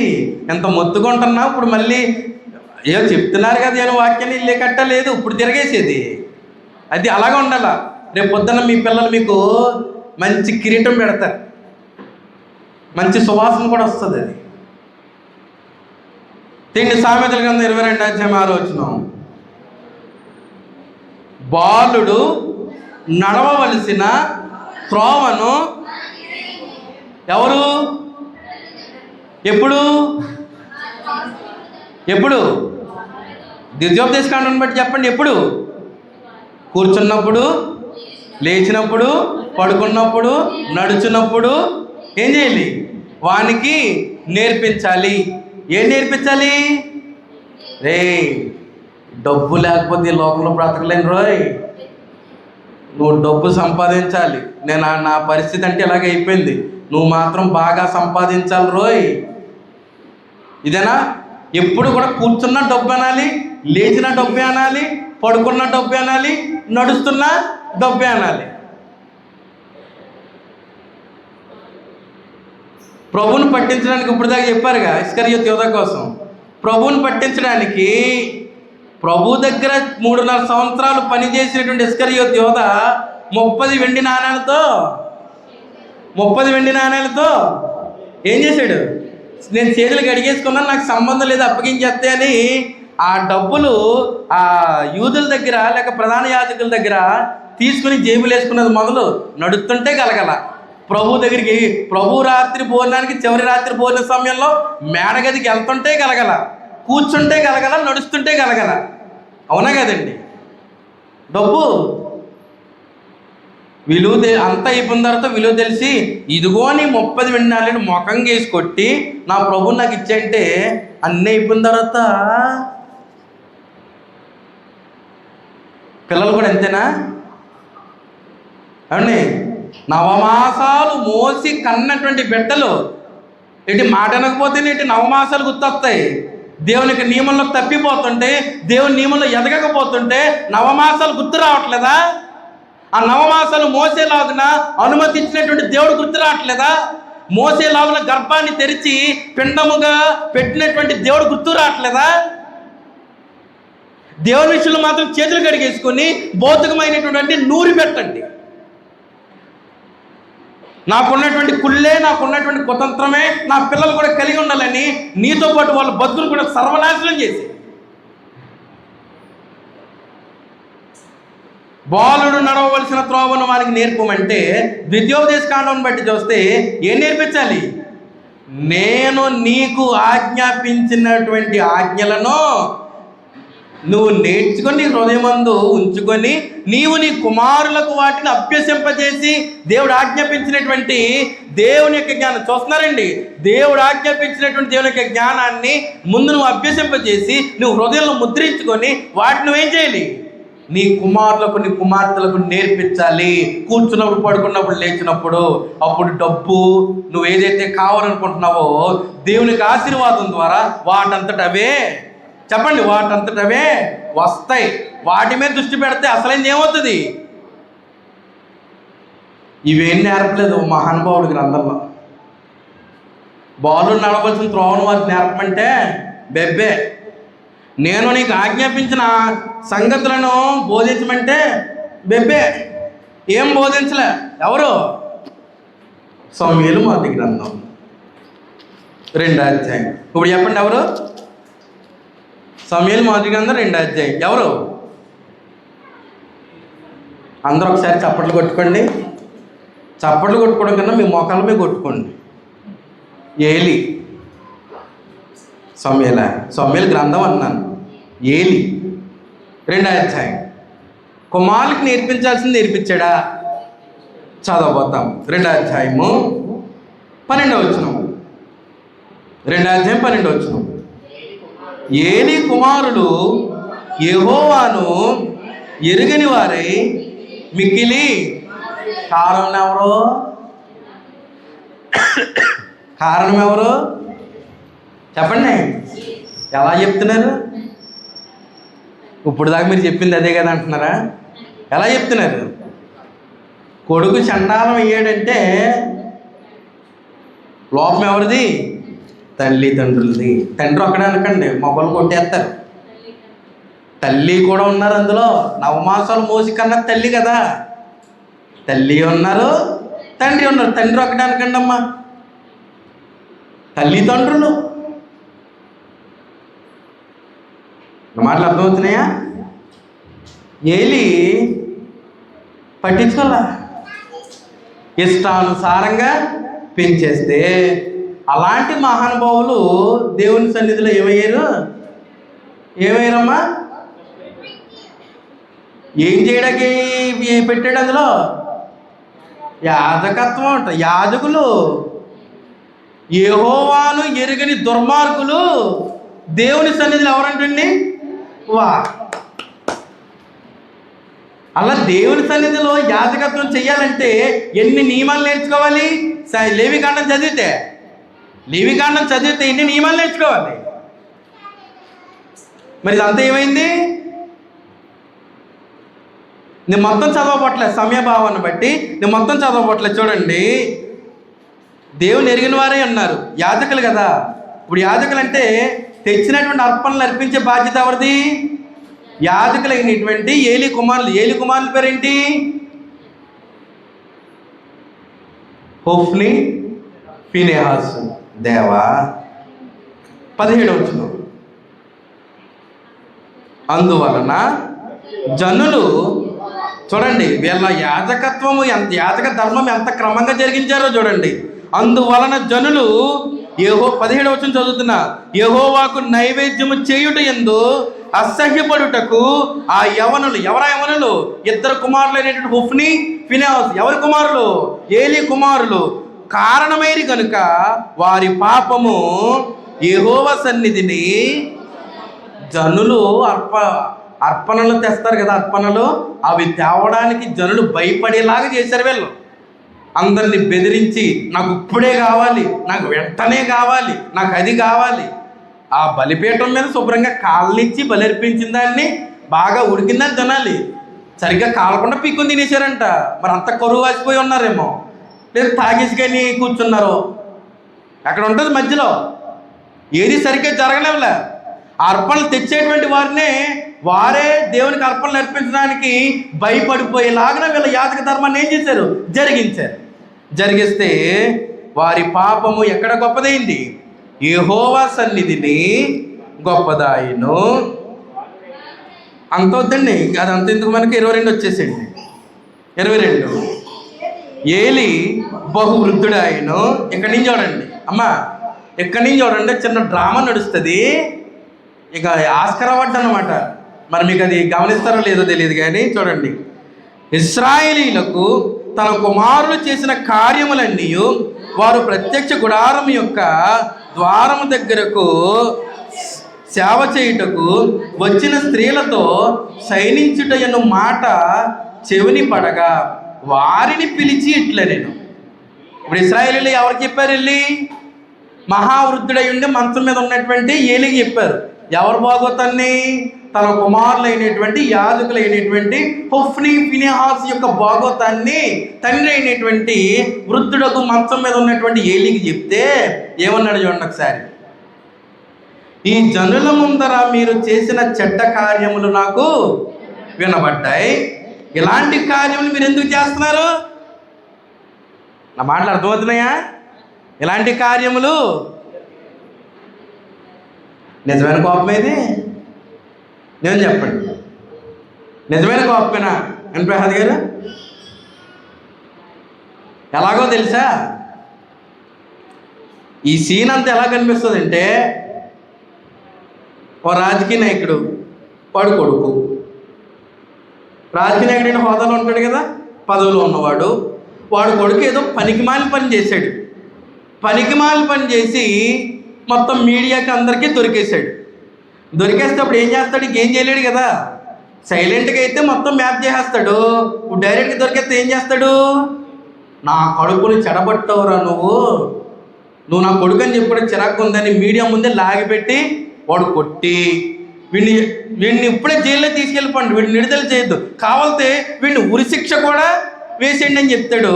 ఎంత మొత్తుకుంటున్నా ఇప్పుడు మళ్ళీ ఏదో చెప్తున్నారు కదా, నేను వాక్యాన్ని ఇల్లే కట్టలేదు, ఇప్పుడు తిరగేసేది. అది అలాగే ఉండాల. రేపు పొద్దున్న మీ పిల్లలు మీకు మంచి కిరీటం పెడతారు, మంచి సువాసన కూడా వస్తుంది. అది తిండి సామెతల గ్రంథం 22:6 బాలుడు నడవవలసిన త్రోవను ఎవరు ఎప్పుడు ఎప్పుడు ద్వితీయోపదేశకాండం బట్టి చెప్పండి. ఎప్పుడు? కూర్చున్నప్పుడు, లేచినప్పుడు, పడుకున్నప్పుడు, నడుచున్నప్పుడు ఏం చేయాలి? వానికి నేర్పించాలి. ఏం నేర్పించాలి? రే డబ్బు లేకపోతే ఈ లోకంలో బ్రతకలేను రోయ్, నువ్వు డబ్బు సంపాదించాలి. నా పరిస్థితి అంటే ఇలాగ అయిపోయింది, నువ్వు మాత్రం బాగా సంపాదించాలి రోయ్. ఇదేనా? ఎప్పుడు కూడా కూర్చున్న డబ్బు అనాలి, లేచిన డబ్బే అనాలి, పడుకున్న డబ్బే అనాలి, నడుస్తున్న డబ్బే అనాలి. ప్రభువుని పట్టించడానికి ఇప్పుడు దాకా చెప్పారుగా ఇస్కరియోతు యోధ కోసం. ప్రభువుని పట్టించడానికి ప్రభు దగ్గర 3.5 సంవత్సరాలు పనిచేసినటువంటి ఇస్కరియోతు యోధ 30 వెండి నాణేలతో ఏం చేశాడు? నేను చేతులు గడిగేసుకున్నాను, నాకు సంబంధం లేదు, అప్పగించేస్తే అని ఆ డబ్బులు ఆ యూదుల దగ్గర లేక ప్రధాన యాజకుల దగ్గర తీసుకుని జేబులు వేసుకున్నది మొదలు నడుస్తుంటే కలగల. ప్రభు దగ్గరికి, ప్రభు రాత్రి భోజనానికి చివరి రాత్రి భోజన సమయంలో మేడగదికి వెళ్తుంటే కలగల, కూర్చుంటే కలగల, నడుస్తుంటే కలగల. అవునా కదండి? డబ్బు విలువ అంతా అయిపోయిన తర్వాత విలువ తెలిసి, ఇదిగో నీ 30 వెండి నాణేలు ముఖం వేసి కొట్టి నా ప్రభు నాకు ఇచ్చేయంటే అన్నీ అయిపోయిన తర్వాత పిల్లలు కూడా అంతేనా? అవునండి. నవమాసాలు మోసి కన్నటువంటి బిడ్డలు ఇటు మాట అనకపోతేనే ఇటు నవమాసాలు గుర్తొస్తాయి. దేవునికి నియమంలో తప్పిపోతుంటే, దేవుని నియమంలో ఎదగకపోతుంటే నవమాసాలు గుర్తు రావట్లేదా? ఆ నవమాసాలు మోసేలాగున అనుమతించినటువంటి దేవుడు గుర్తు రావట్లేదా? మోసేలాగున గర్భాన్ని తెరిచి పిండముగా పెట్టినటువంటి దేవుడు గుర్తు రావట్లేదా? దేవుని విషయంలో మాత్రం చేతులు కడిగేసుకొని భౌతికమైనటువంటి నూరి పెట్టండి. నాకున్నటువంటి కుళ్ళే, నాకున్నటువంటి కుతంత్రమే నా పిల్లలు కూడా కలిగి ఉండాలని నీతో పాటు వాళ్ళ బతుకులు కూడా సర్వనాశనం చేసి, బాలుడు నడవవలసిన త్రోవను వారికి నేర్పమంటే ద్వితీయోపదేశకాండం బట్టి చూస్తే ఏం నేర్పించాలి? నేను నీకు ఆజ్ఞాపించినటువంటి ఆజ్ఞలను నువ్వు నేర్చుకొని హృదయమందు ఉంచుకొని నీవు నీ కుమారులకు వాటిని అభ్యసింపజేసి, దేవుడు ఆజ్ఞాపించినటువంటి దేవుని యొక్క జ్ఞానం చూస్తున్నారండి, దేవుడు ఆజ్ఞాపించినటువంటి దేవుని యొక్క జ్ఞానాన్ని ముందు నువ్వు అభ్యసింపజేసి నువ్వు హృదయంలో ముద్రించుకొని వాటిని నువ్వేం చేయాలి? నీ కుమారులకు నీ కుమార్తెలకు నేర్పించాలి. కూర్చున్నప్పుడు, పడుకున్నప్పుడు, లేచినప్పుడు. అప్పుడు డబ్బు నువ్వు ఏదైతే కావాలనుకుంటున్నావో దేవునికి ఆశీర్వాదం ద్వారా వాటంతటవే, చెప్పండి, వాటంతటవే వస్తాయి. వాటి మీద దృష్టి పెడితే అసలైంది ఏమవుతుంది? ఇవేం నేర్పలేదు మహానుభావుడి గ్రంథంలో. బాలుడు నడవలసిన త్రోవను వారికి నేర్పమంటే బెబ్బే. నేను నీకు ఆజ్ఞాపించిన సంగతులను బోధించమంటే బెబ్బే. ఏం బోధించలే. ఎవరు? సమూయేలు మొదటి గ్రంథం 2వ అధ్యాయం. ఇప్పుడు చెప్పండి ఎవరు? సమూయేలు మొదటి గ్రంథం 2వ అధ్యాయం. ఎవరు? అందరూ ఒకసారి చప్పట్లు కొట్టుకోండి. చప్పట్లు కొట్టుకోవడం కన్నా మీ మోకాళ్ళ మీద కొట్టుకోండి. ఏలి. సమూయేలు గ్రంథం అన్నాను. ఏలి 2వ అధ్యాయం. కుమారులకు నేర్పించాల్సింది నేర్పించాడా? చదవబోతాం. 2వ అధ్యాయము 12వ వచనం. 2:12 ఏలీ కుమారులు యెహోవాను ఎరుగని వారై మిక్కిలి కారణం ఎవరు? కారణం ఎవరు చెప్పండి. ఎలా చెప్తున్నారు? ఇప్పుడు దాకా మీరు చెప్పింది అదే కదా అంటున్నారా? ఎలా చెప్తున్నారు? కొడుకు చండాలం అయ్యాడంటే లోపం ఎవరిది? తల్లిదండ్రులది. తండ్రి ఒక్కడే అనకండి, మొక్కలు కొట్టేస్తారు. తల్లి కూడా ఉన్నారు అందులో. నవమాసాలు మోసి కన్నా తల్లి కదా. తల్లి ఉన్నారు, తండ్రి ఉన్నారు. తండ్రి ఒక్కడే అనకండి అమ్మా, తల్లిదండ్రులు. మాటలు అర్థమవుతున్నాయా? ఏలి పట్టించుకోవాలా, ఇష్టానుసారంగా పెంచేస్తే అలాంటి మహానుభావులు దేవుని సన్నిధిలో ఏమయ్యారమ్మా? ఏం చేయడానికి పెట్టాడు అందులో? యాజకత్వం అంట. యాజకులు, యెహోవాను ఎరుగని దుర్మార్గులు దేవుని సన్నిధిలో ఎవరంటండి? వా అలా దేవుని సన్నిధిలో యాజకత్వం చెయ్యాలంటే ఎన్ని నియమాలు నేర్చుకోవాలి? లేవికాండం చదివితే ఎన్ని నియమాలు నేర్చుకోవాలి? మరి ఇదంతా ఏమైంది? నేను మొత్తం చదవబట్లేదు, సమయభావాన్ని బట్టి నేను మొత్తం చదవబట్లేదు. చూడండి, దేవుని ఎరిగిన వారే ఉన్నారు, యాజకులు కదా. ఇప్పుడు యాజకులు అంటే తెచ్చినటువంటి అర్పణలు అర్పించే బాధ్యత ఎవరిది? యాజకులైనటువంటి ఏలీ కుమారుల పేరేంటి? Hophni, Phinehas. దేవా 17 అందువలన జనులు చూడండి, వీళ్ళ యాజకత్వము యాజక ధర్మం ఎంత క్రమంగా జరిగించారో చూడండి. అందువలన జనులు 17 చదువుతున్నా, యెహోవాకు నైవేద్యము చేయుట యందు అసహ్యపడుటకు ఆ యవనులు, ఎవరా యవనులు? 2 కుమారులైనటువంటి హోఫ్నీ, ఫీనెహాసు. ఎవరి కుమారులు? ఏలీ కుమారులు. కారణమైరి కనుక వారి పాపము యెహోవా సన్నిధిని, జనులు అర్పణలు తెస్తారు కదా, అర్పణలు అవి తేవడానికి జనులు భయపడేలాగా చేశారు వీళ్ళు. అందరిని బెదిరించి నాకు ఇప్పుడే కావాలి, నాకు వెంటనే కావాలి, నాకు అది కావాలి. ఆ బలిపీఠం మీద శుభ్రంగా కాళ్ళనిచ్చి బలర్పించిన దాన్ని బాగా ఉడికిందని తినాలి. సరిగ్గా కాలకుండా పీక్కుని తినేశారంట. మరి అంత కరువు వాసిపోయి ఉన్నారేమో, లేదు తాగేసుకొని కూర్చున్నారు. అక్కడ ఉంటుంది మధ్యలో, ఏది సరిగ్గా జరగలేవులే. అర్పణలు తెచ్చేటువంటి వారే దేవునికి అర్పణలు అర్పించడానికి భయపడిపోయేలాగా వీళ్ళ యాజక ధర్మాన్ని ఏం చేశారు? జరిగిస్తే వారి పాపము ఎక్కడ గొప్పదైంది? యెహోవా సన్నిధిని గొప్పదాయిను. అంత వద్దండి, అదంత ఎందుకు, మనకి 22 వచ్చేసేయండి. 22 ఏలి బహు వృద్ధుడాయను. ఇక్కడి నుంచి చూడండి అమ్మా, ఇక్కడి నుంచి చూడండి, చిన్న డ్రామా నడుస్తుంది. ఇక ఆస్కార్ అవార్డు అన్నమాట. మరి మీకు అది గమనిస్తారో లేదో తెలియదు కానీ చూడండి, ఇశ్రాయేలీలకు తన కుమారులు చేసిన కార్యములన్నీ వారు ప్రత్యక్ష గుడారం యొక్క ద్వారము దగ్గరకు సేవ చేయుటకు వచ్చిన స్త్రీలతో శయనించుట అను మాట చెవిని పడగా వారిని పిలిచి ఇట్లా, నేను ఇప్పుడు ఇశ్రాయేలీలు ఎవరికి చెప్పారు? వెళ్ళి మహావృద్ధుడై ఉండి మంచం మీద ఉన్నటువంటి ఏలికి చెప్పారు. ఎవరు బాగోతాన్ని? తన కుమారులైనటువంటి యాజకులైనటువంటి హోఫ్నీ, ఫీనెహాసు యొక్క బాగోతాన్ని తండ్రి అయినటువంటి వృద్ధుడకు మంచం మీద ఉన్నటువంటి ఏలికి చెప్తే ఏమన్నాడు చూడండి ఒకసారి. ఈ జనుల ముందర మీరు చేసిన చెడ్డ కార్యములు నాకు వినబడ్డాయి. ఇలాంటి కార్యములు మీరు ఎందుకు చేస్తున్నారు? నా మాటలు అర్థమవుతున్నాయా? ఇలాంటి కార్యములు నిజమైన కోపం ఏది? నేను చెప్పండి, నిజమైన కోపమేనా అని ప్రసాద్ గారు? ఎలాగో తెలుసా? ఈ సీన్ అంతా ఎలా కనిపిస్తుంది అంటే, ఓ రాజకీయ నాయకుడు, వాడు కొడుకు రాజకీయ నాయకుడైన హోదాలో ఉంటాడు కదా, పదవిలో ఉన్నవాడు. వాడు కొడుకు ఏదో పనికిమాలిన పని చేశాడు. పనికిమాలిన పని చేసి మొత్తం మీడియాకి అందరికీ దొరికేశాడు. దొరికేస్తే అప్పుడు ఏం చేస్తాడు? ఇంకేం చేయలేడు కదా. సైలెంట్గా అయితే మొత్తం మ్యాప్ చేసేస్తాడు. ఇప్పుడు డైరెక్ట్గా దొరికేస్తే ఏం చేస్తాడు? నా కొడుకుని చెడబట్టవురా నువ్వు నా కొడుకు అని చెప్పడం చిరాకు ఉందని మీడియా ముందే లాగిపెట్టి వాడు కొట్టి వీడిని ఇప్పుడే జైల్లో తీసుకెళ్ళిపోండి, వీడిని విడుదల చేయొద్దు, కావాలితే వీడిని ఉరిశిక్ష కూడా వేసేయండి అని చెప్తాడు.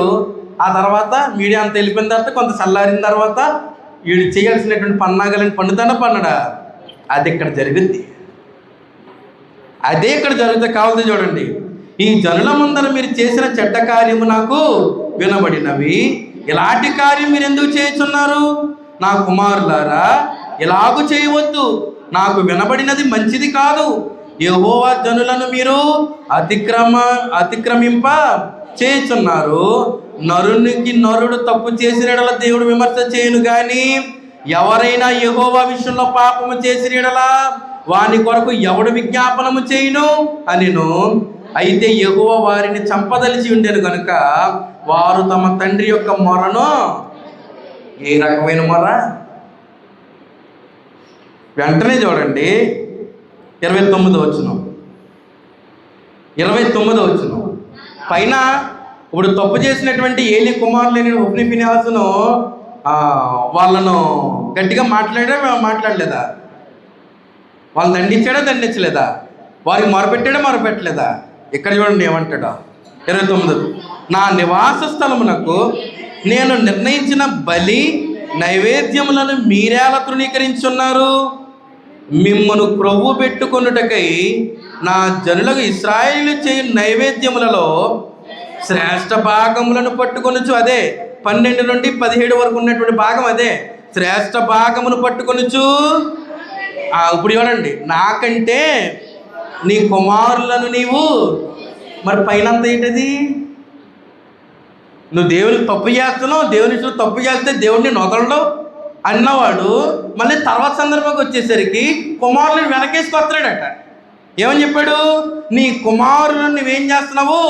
ఆ తర్వాత మీడియా అంతా వెళ్ళిపోయిన తర్వాత కొంత చల్లారిన తర్వాత వీడు చేయాల్సినటువంటి పన్నాగాలని పన్నడా? అది ఇక్కడ జరుగుద్ది. అదే ఇక్కడ జరుగుతుంది. కావాల్సి చూడండి, ఈ జనుల ముందర మీరు చేసిన చెడ్డ కార్యము నాకు వినబడినవి, ఇలాంటి కార్యం మీరు ఎందుకు చేయుచున్నారు? నా కుమారులారా, ఇలాగూ చేయవద్దు, నాకు వినబడినది మంచిది కాదు. యెహోవా జనులను మీరు అతిక్రమింప చేయుచున్నారు. నరునికి నరుడు తప్పు చేసిన యెడల దేవుడు విమర్శ చేయను గాని, ఎవరైనా యెహోవా విషయంలో పాపము చేసిన యెడల వాని కొరకు ఎవడు విజ్ఞాపనము చేయును అనిను. అయితే యెహోవా వారిని చంపదలిచి ఉండేను కనుక వారు తమ తండ్రి యొక్క మొరను, ఏ రకమైన మొర? వెంటనే చూడండి 29వ వచనం పైన ఇప్పుడు తప్పు చేసినటువంటి ఏలీ కుమారులైన హొఫ్నీ ఫీనెహాసును వాళ్ళను గట్టిగా మాట్లాడలేదా? వాళ్ళు దండించలేదా? వారికి మొరపెట్టలేదా? ఇక్కడ చూడండి ఏమంటాడా 29, నా నివాస స్థలమునకు నేను నిర్ణయించిన బలి నైవేద్యములను మీరేలా తృణీకరించున్నారు? మిమ్మను క్రొవ్వు పెట్టుకొనుటకై నా జనులకు ఇశ్రాయేలు చేయు నైవేద్యములలో శ్రేష్ఠ భాగములను పట్టుకొనుచు, అదే 12 నుండి 17 వరకు ఉన్నటువంటి భాగం, అదే శ్రేష్ఠ భాగమును పట్టుకొనుచు. ఇప్పుడు చూడండి, నాకంటే నీ కుమారులను నీవు, మరి పైనంత ఏంటది? నువ్వు దేవునికి తప్పు చేస్తున్నావు, దేవుని తప్పు చేస్తే దేవుడిని నొదలడు అన్నవాడు మళ్ళీ తర్వాత సందర్భంకి వచ్చేసరికి కుమారులను వెనకేసుకొస్తాడట. ఏమని చెప్పాడు? నీ కుమారులను నువ్వేం చేస్తున్నావు?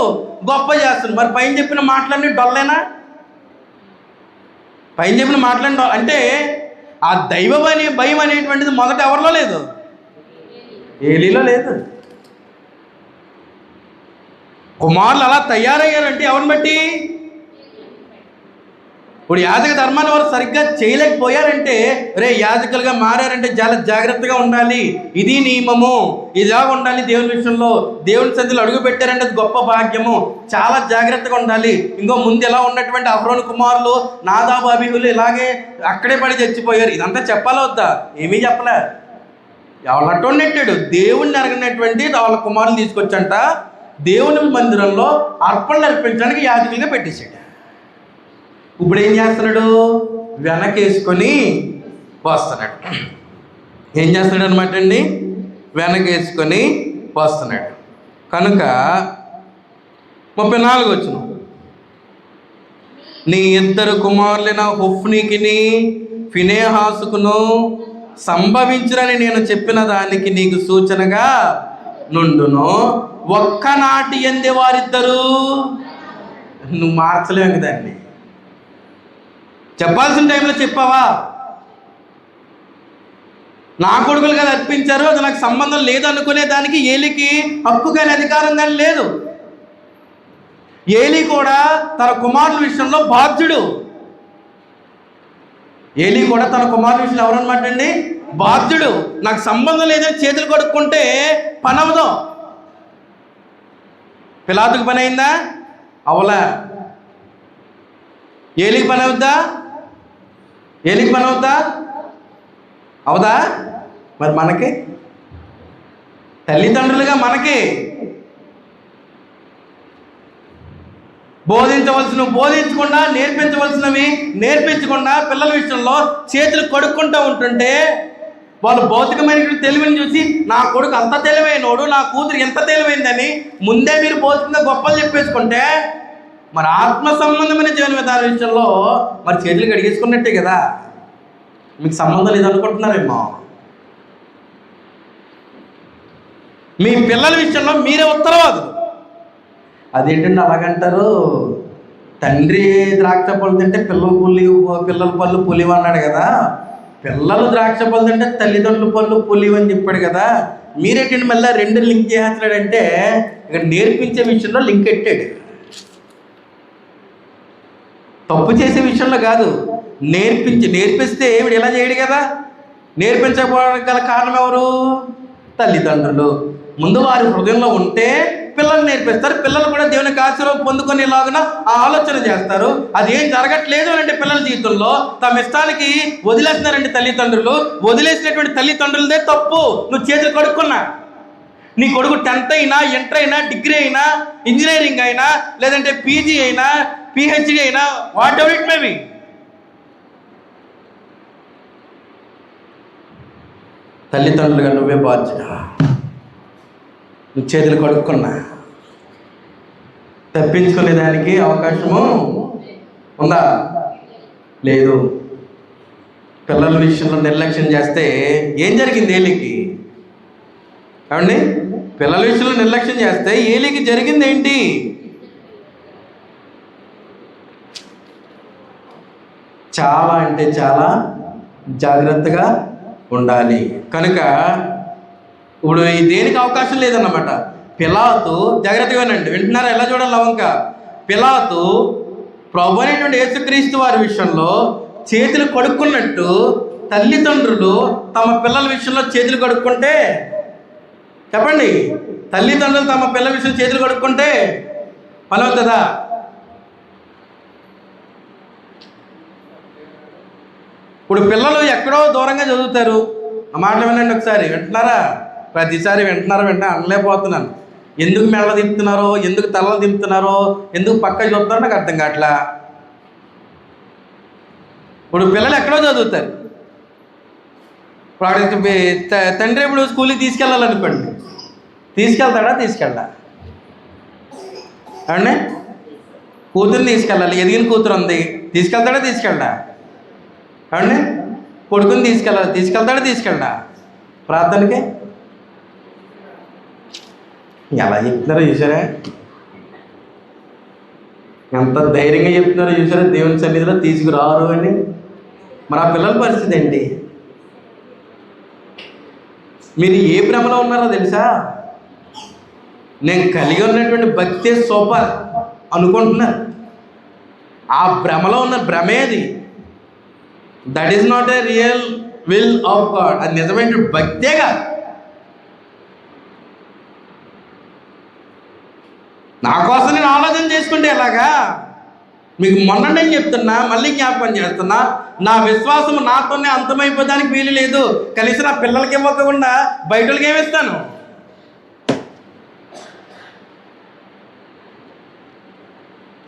గొప్ప చేస్తున్నావు. మరి పైన చెప్పిన మాటలన్నీ డొల్లేనా? పైన చెప్పిన మాటలన్నీ అంటే ఆ భయం అనేటువంటిది మొదట ఎవరిలో లేదు? ఏలీలో లేదు. కుమారులు అలా తయారయ్యారంటే ఎవరిని బట్టి? ఇప్పుడు యాజక ధర్మాన్ని వారు సరిగ్గా చేయలేకపోయారంటే, యాజకులుగా మారారంటే చాలా జాగ్రత్తగా ఉండాలి, ఇది నియమము, ఇదిలా ఉండాలి, దేవుని విషయంలో దేవుని సన్నిధిలో అడుగు పెట్టారంటే అది గొప్ప భాగ్యము, చాలా జాగ్రత్తగా ఉండాలి. ఇంకో ముందు ఎలా ఉన్నటువంటి అహరోను కుమారులు నాదాబు అబీహులు ఇలాగే అక్కడే పడి చచ్చిపోయారు. ఇదంతా చెప్పాలా వద్దా? ఏమీ చెప్పలే. ఎవరటో నెట్టాడు. దేవుణ్ణి అరగినటువంటి వాళ్ళ కుమారులు తీసుకొచ్చంట దేవుని మందిరంలో అర్పణలు అర్పించడానికి యాజకులుగా పెట్టేశాడు. ఇప్పుడు ఏం చేస్తున్నాడు? వెనకేసుకొని వస్తున్నాడు. ఏం చేస్తున్నాడు అనమాట అండి? వెనకేసుకొని వస్తున్నాడు. కనుక 34 వచనం, నీ 2 కుమారులైన హొఫ్నీకిని ఫీనెహాసుకును సంభవించునని నేను చెప్పిన దానికి నీకు సూచనగా నుండును. ఒక్కనాటి ఎందే వారిద్దరు. నువ్వు మార్చలేము దాన్ని. చెప్పాల్సిన టైంలో చెప్పావా? నా కొడుకులు కదా అర్పించారు, అది నాకు సంబంధం లేదు అనుకునే దానికి ఏలీకి హక్కు కానీ అధికారం కానీ లేదు. ఏలీ కూడా తన కుమారుల విషయంలో బాధ్యుడు. ఏలీ కూడా తన కుమారుల విషయంలో ఎవరన్నమాట అండి? బాధ్యుడు. నాకు సంబంధం లేదని చేతులు కడుక్కుంటే పని అవదు. పిలాతుకు పని అయిందా? అవలా. ఏలికి పని అవుద్దా? అవదా? మరి మనకి తల్లిదండ్రులుగా మనకి బోధించకుండా నేర్పించవలసినవి నేర్పించకుండా పిల్లల విషయంలో చేతులు కడుక్కుంటూ ఉంటుంటే వాళ్ళు భౌతికమైన తెలివిని చూసి నా కొడుకు అంత తెలివైనోడు, నా కూతురు ఎంత తెలివైందని ముందే మీరు భౌతికంగా గొప్పలు చెప్పేసుకుంటే మరి ఆత్మ సంబంధమైన జీవన విధాన విషయంలో మరి చేతులు కడిగేసుకున్నట్టే కదా. మీకు సంబంధం లేదనుకుంటున్నారేమో. మీ పిల్లల విషయంలో మీరే ఉత్తరవాదులు. అదేంటండి అలాగంటారు? తండ్రి ద్రాక్ష పళ్ళు తింటే పిల్లల పళ్ళు పులివి అన్నాడు కదా. పిల్లలు ద్రాక్ష పళ్ళు అంటే తల్లిదండ్రుల పళ్ళు పులివి అని చెప్పాడు కదా, మీరేంటంటే మళ్ళీ రెండు లింక్ చేస్తున్నాడంటే ఇక్కడ నేర్పించే విషయంలో లింక్ పెట్టాడు. తప్పు చేసే విషయంలో కాదు, నేర్పిస్తే వీడు ఎలా చేయడు కదా. నేర్పించకపోవడానికి గల కారణం ఎవరు? తల్లిదండ్రులు. ముందు వారి హృదయంలో ఉంటే పిల్లలు నేర్పిస్తారు. పిల్లలు కూడా దేవునికి ఆశీర్వాదం పొందుకునేలాగా ఆ ఆలోచన చేస్తారు. అది ఏం జరగట్లేదు అంటే పిల్లల జీవితంలో తమ ఇష్టానికి వదిలేస్తున్నారంటే తల్లిదండ్రులు. వదిలేసినటువంటి తల్లిదండ్రులదే తప్పు. నువ్వు చేతులు కడుక్కున్నా, నీ కొడుకు 10th అయినా, ఇంటర్ అయినా, డిగ్రీ అయినా, ఇంజనీరింగ్ అయినా, లేదంటే పీజీ అయినా, పిహెచ్డి అయినా, what ever it may be, తల్లిదండ్రులుగా నువ్వే బాధ్యత. నువ్వు చేతులు కడుక్కున్నా తప్పించుకునేదానికి అవకాశము ఉందా? లేదు. పిల్లల విషయంలో నిర్లక్ష్యం చేస్తే ఏం జరిగింది? ఏలికి ఏమండి, పిల్లల విషయంలో నిర్లక్ష్యం చేస్తే ఏలికి జరిగింది ఏంటి? చాలా అంటే చాలా జాగ్రత్తగా ఉండాలి. కనుక ఇప్పుడు దేనికి అవకాశం లేదన్నమాట. పిలాతు, జాగ్రత్తగా వింటున్నారా? ఎలా చూడాలి లవంక? పిలాతు ప్రభు అయినటువంటి యేసుక్రీస్తు వారి విషయంలో చేతులు కడుక్కున్నట్టు తల్లిదండ్రులు తమ పిల్లల విషయంలో చేతులు కడుక్కుంటే, చెప్పండి, తల్లిదండ్రులు తమ పిల్లల విషయంలో చేతులు కడుక్కుంటే పని అవుతుందా? ఇప్పుడు పిల్లలు ఎక్కడో దూరంగా చదువుతారు. ఆ మాటలు వినండి ఒకసారి. వింటున్నారా? ప్రతిసారి వింటున్నారో అనలేకపోతున్నాను. ఎందుకు మెళ్ళ దింపుతున్నారో, ఎందుకు తలలు దింపుతున్నారో, ఎందుకు పక్క చూస్తున్నారో నాకు అర్థం కావట్లా. ఇప్పుడు పిల్లలు ఎక్కడో చదువుతారు. ఇప్పుడు తండ్రి ఇప్పుడు స్కూల్కి తీసుకెళ్ళాలనుకోండి, తీసుకెళ్ళా అండి? కూతురుని తీసుకెళ్ళాలి, ఎదిగిన కూతురు ఉంది, తీసుకెళ్ళా అండి? కొడుకుని తీసుకెళ్ళా ప్రార్థనకి. ఎలా చెప్తున్నారో చూసారా? ఎంత ధైర్యంగా చెప్తున్నారో చూసారా? దేవుని సన్నిధిలో తీసుకురారు అని. మరి ఆ పిల్లల పరిస్థితి ఏంటి? మీరు ఏ భ్రమలో ఉన్నారో తెలుసా? నేను కలిగి ఉన్నటువంటి భక్తి సూపర్ అనుకుంటున్నారు. ఆ భ్రమలో ఉన్న భ్రమేది. That is not a real will of God. అది నిజమైన భక్తే కాదు. నా కోసం నేను ఆలోచన చేసుకుంటే ఎలాగా? మీకు మొన్న నేను చెప్తున్నా, మళ్ళీ జ్ఞాపకం చేస్తున్నా, నా విశ్వాసం నాతోనే అంతమైపోదానికి వీలు లేదు. కనీసం నా పిల్లలకి ఇవ్వకుండా బయటకి ఏమిస్తాను?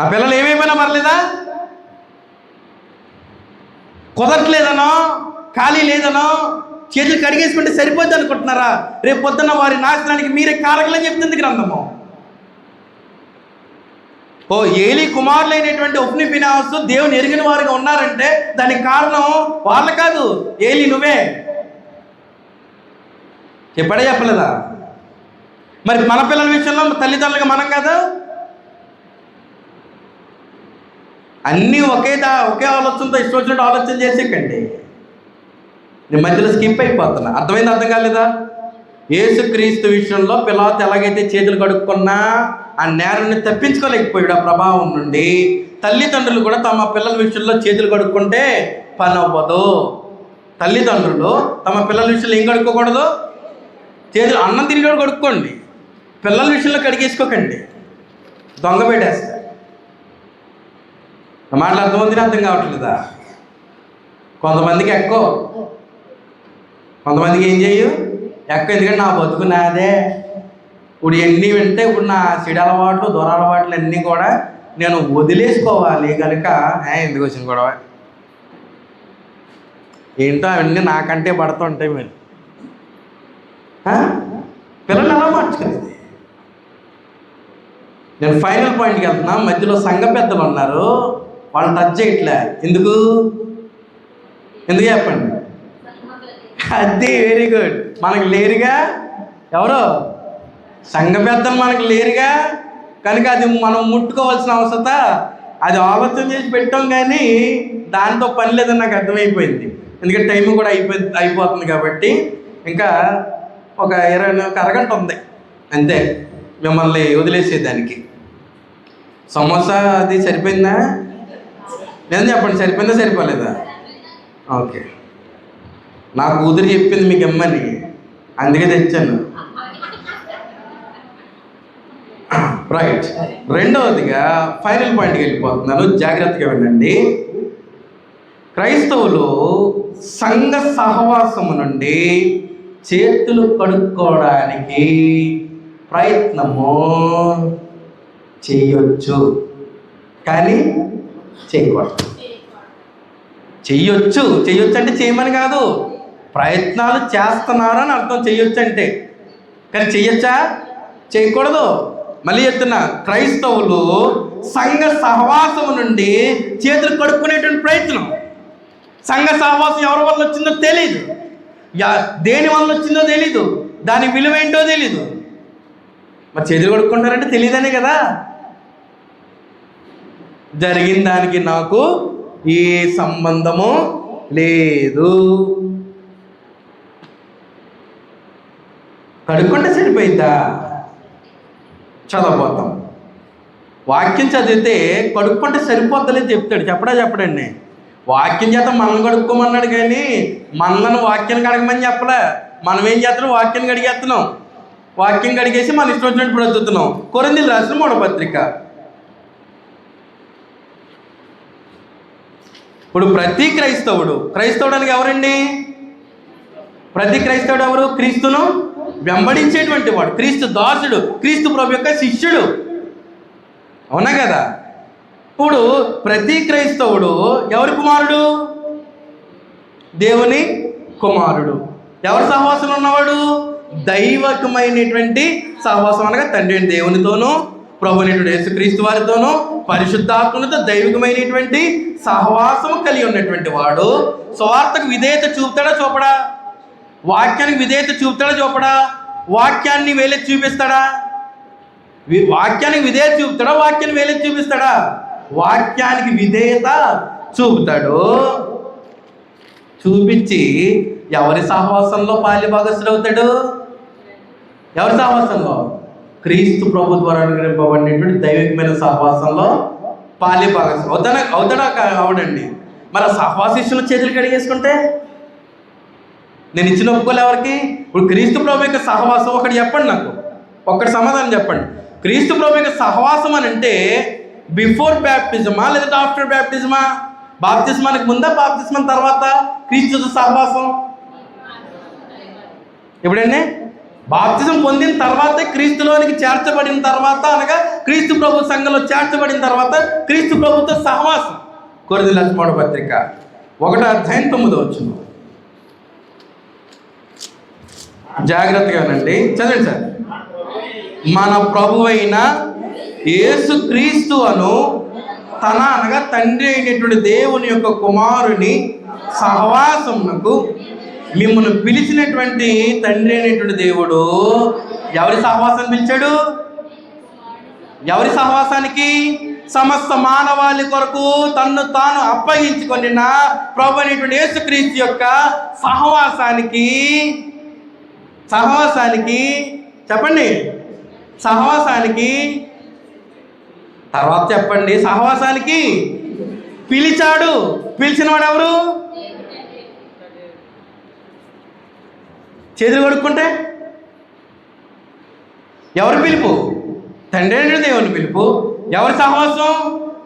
ఆ పిల్లలు ఏమైపోయినా పర్లేదా? కుదరట్లేదనో, ఖాళీ లేదనో చేతులు కడిగేసుకుంటే సరిపోద్ది అనుకుంటున్నారా? రేపు పొద్దున్న వారి నాశనానికి మీరే కారకులని చెప్తుంది గ్రంథము. ఏలీ కుమారులైనటువంటి ఒఫ్ని ఫినెహాసు దేవుని ఎరిగిన వారుగా ఉన్నారంటే దానికి కారణం వాళ్ళ కాదు, ఏలీ నువ్వే. చెప్పలేదా? మరి మన పిల్లల విషయంలో తల్లిదండ్రులుగా మనం కదా? అన్నీ ఒకే ఆలోచనతో ఇష్టం వచ్చినట్టు ఆలోచన చేసేకండి. నేను మధ్యలో స్కిప్ అయిపోతున్నా. అర్థమైంది? అర్థం కాలేదా? యేసుక్రీస్తు విషయంలో పిలాతు ఎలాగైతే చేతులు కడుక్కున్నా ఆ నేరాన్ని తప్పించుకోలేకపోయాడు ఆ ప్రభావం నుండి. తల్లిదండ్రులు కూడా తమ పిల్లల విషయంలో చేతులు కడుక్కుంటే పని అవ్వదు. తల్లిదండ్రులు తమ పిల్లల విషయంలో ఏం కడుక్కోకూడదు? చేతులు. అన్నం తిరిగి కడుక్కోండి, పిల్లల విషయంలో కడిగేసుకోకండి, దొంగ పెట్టేస్తారు. మాటలు అర్థమవుతుంది? అర్థం కావట్లేదా? కొంతమందికి ఎక్కువ, కొంతమందికి ఏం చేయు ఎక్కువ. ఎందుకంటే నా బతుకు నాదే. ఇప్పుడు ఎన్ని వింటే ఇప్పుడు నా చెడు అలవాట్లు, దురలవాట్లు అన్నీ కూడా నేను వదిలేసుకోవాలి కనుక ఎందుకు వచ్చింది గొడవ ఏంటో అవన్నీ నాకంటే పడుతుంటాయి. మీరు పిల్లలు ఎలా మార్చుకునేది? నేను ఫైనల్ పాయింట్కి వెళ్తున్నా. మధ్యలో సంఘ పెద్దలు ఉన్నారు, వాళ్ళు టచ్ చేయట్లే. ఎందుకు చెప్పండి? అది వెరీ గుడ్. మనకు లేరుగా ఎవరో సంఘ పెద్దలు, మనకు లేరుగా కనుక అది మనం ముట్టుకోవాల్సిన అవసరం అది ఆలోచన చేసి పెట్టాం, కానీ దాంతో పని లేదని నాకు అర్థమైపోయింది. ఎందుకంటే టైం కూడా అయిపోతుంది కాబట్టి ఇంకా ఒక అరగంట ఉంది అంతే మిమ్మల్ని వదిలేసేదానికి. సమోసా అది సరిపోయిందా? నేను చెప్పండి, సరిపోయిందా సరిపోలేదా? ఓకే, నా కూతురు చెప్పింది మీకు ఇమ్మని, అందుకే తెచ్చాను. రైట్, రెండవదిగా ఫైనల్ పాయింట్కి వెళ్ళిపోతున్నాను, జాగ్రత్తగా వినండి. క్రైస్తవులు సంఘ సహవాసము నుండి చేతులు కడుక్కోవడానికి ప్రయత్నము చేయొచ్చు, కానీ చేయకూడదు. చెయ్యొచ్చు అంటే చేయమని కాదు, ప్రయత్నాలు చేస్తున్నారు అని అర్థం. చెయ్యొచ్చు అంటే, కానీ చెయ్యొచ్చా? చేయకూడదు. మళ్ళీ చెప్తున్నా, క్రైస్తవులు సంఘ సహవాసం నుండి చేతులు కడుక్కునేటువంటి ప్రయత్నం. సంఘ సహవాసం ఎవరి వల్ల వచ్చిందో తెలీదు, దేని వల్ల వచ్చిందో తెలీదు, దాని విలువ ఏంటో తెలీదు. మరి చేతులు కడుక్కుంటారంటే తెలియదనే కదా. జరిగిన దానికి నాకు ఏ సంబంధము లేదు. కడుక్కుంటే సరిపోయిందా? చదవబోతాం. వాక్యం చదివితే కడుక్కుంటే సరిపోద్దని చెప్తాడు. చెప్పడండి. వాక్యం చేత మనల్ని కడుక్కోమన్నాడు, కానీ మనలను వాక్యాన్ని కడగమని చెప్పలే. మనం ఏం చేస్తున్నాం? వాక్యాన్ని కడిగేస్తున్నాం. వాక్యం కడిగేసి మన ఇష్టం వచ్చినట్టు బ్రతుకుతున్నాం. కొరింథీయులకు రాసిన 3వ పత్రిక. ఇప్పుడు ప్రతి క్రైస్తవుడు అనగా ఎవరండి? ప్రతి క్రైస్తవుడు ఎవరు? క్రీస్తును వెంబడించేటువంటి వాడు, క్రీస్తు దాసుడు, క్రీస్తు ప్రభు యొక్క శిష్యుడు. అవునా కదా? ఇప్పుడు ప్రతి క్రైస్తవుడు ఎవరి కుమారుడు? దేవుని కుమారుడు. ఎవరి సహవాసంలో ఉన్నవాడు? దైవకమైనటువంటి సహవాసం, అనగా తండ్రి అయిన దేవునితోనూ, ప్రభు అయినటువంటి యేసుక్రీస్తు వారితోనూ, పరిశుద్ధాత్మలతో దైవికమైనటువంటి సహవాసము కలిగి ఉన్నటువంటి వాడు సువార్తకు విధేయత చూపుతాడా చూపడా? వాక్యానికి విధేయత చూపుతాడా చూపడా? వాక్యాన్ని వేలెత్తి చూపిస్తాడా? వాక్యానికి విధేయత చూపుతాడా? వాక్యాన్ని వేలెత్తి చూపిస్తాడా? వాక్యానికి విధేయత చూపుతాడు. చూపించి ఎవరి సహవాసంలో పాలిభాగస్తుడు అవుతాడు? ఎవరి సహవాసంలో? క్రీస్తు ప్రభు ద్వారా అనుగ్రహింపబడినటువంటి దైవికమైన సహవాసంలో పాలిభాగస్తుడు అవుతాడా? అవడండి. మరి సహవాసిష్యుల చేతులు కడిగేసుకుంటే నేను ఇచ్చిన ఒప్పుకోలే ఎవరికి? ఇప్పుడు క్రీస్తు ప్రభు యొక్క సహవాసం ఒకటి చెప్పండి, నాకు ఒక్కటి సమాధానం చెప్పండి. క్రీస్తు ప్రభు యొక్క సహవాసం అని అంటే బిఫోర్ బ్యాప్టిజమా లేదా ఆఫ్టర్ బ్యాప్టిజమా? బాప్తిస్మానికి ముందా, బాప్తిస్మం తర్వాత క్రీస్తు సహవాసం? ఎప్పుడండి? బాప్తిజం పొందిన తర్వాతే క్రీస్తులోనికి చేర్చబడిన తర్వాత, అనగా క్రీస్తు ప్రభు సంఘంలో చేర్చబడిన తర్వాత క్రీస్తు ప్రభుతో సహవాసం. కొరింథీయులకు 3వ పత్రిక 1:9. జాగ్రత్తగా వినండి, చదవండి సార్. మన ప్రభు అయిన యేసుక్రీస్తు అను తన, అనగా తండ్రి అయినటువంటి దేవుని యొక్క కుమారుని సహవాసమునకు మిమ్మల్ని పిలిచినటువంటి తండ్రి అయినటువంటి దేవుడు ఎవరి సహవాసాన్ని పిలిచాడు? ఎవరి సహవాసానికి? సమస్త మానవాళి కొరకు తన్ను తాను అప్పగించుకొని ప్రభు అయినటువంటి యేసుక్రీస్తు యొక్క సహవాసానికి చెప్పండి. సహవాసానికి తర్వాత చెప్పండి. సహవాసానికి పిలిచాడు. పిలిచిన వాడు ఎవరు? చేతులు కడుక్కుంటే ఎవరు పిలుపు? తండ్రి అయిన దేవుని పిలుపు. ఎవరి సహవాసం?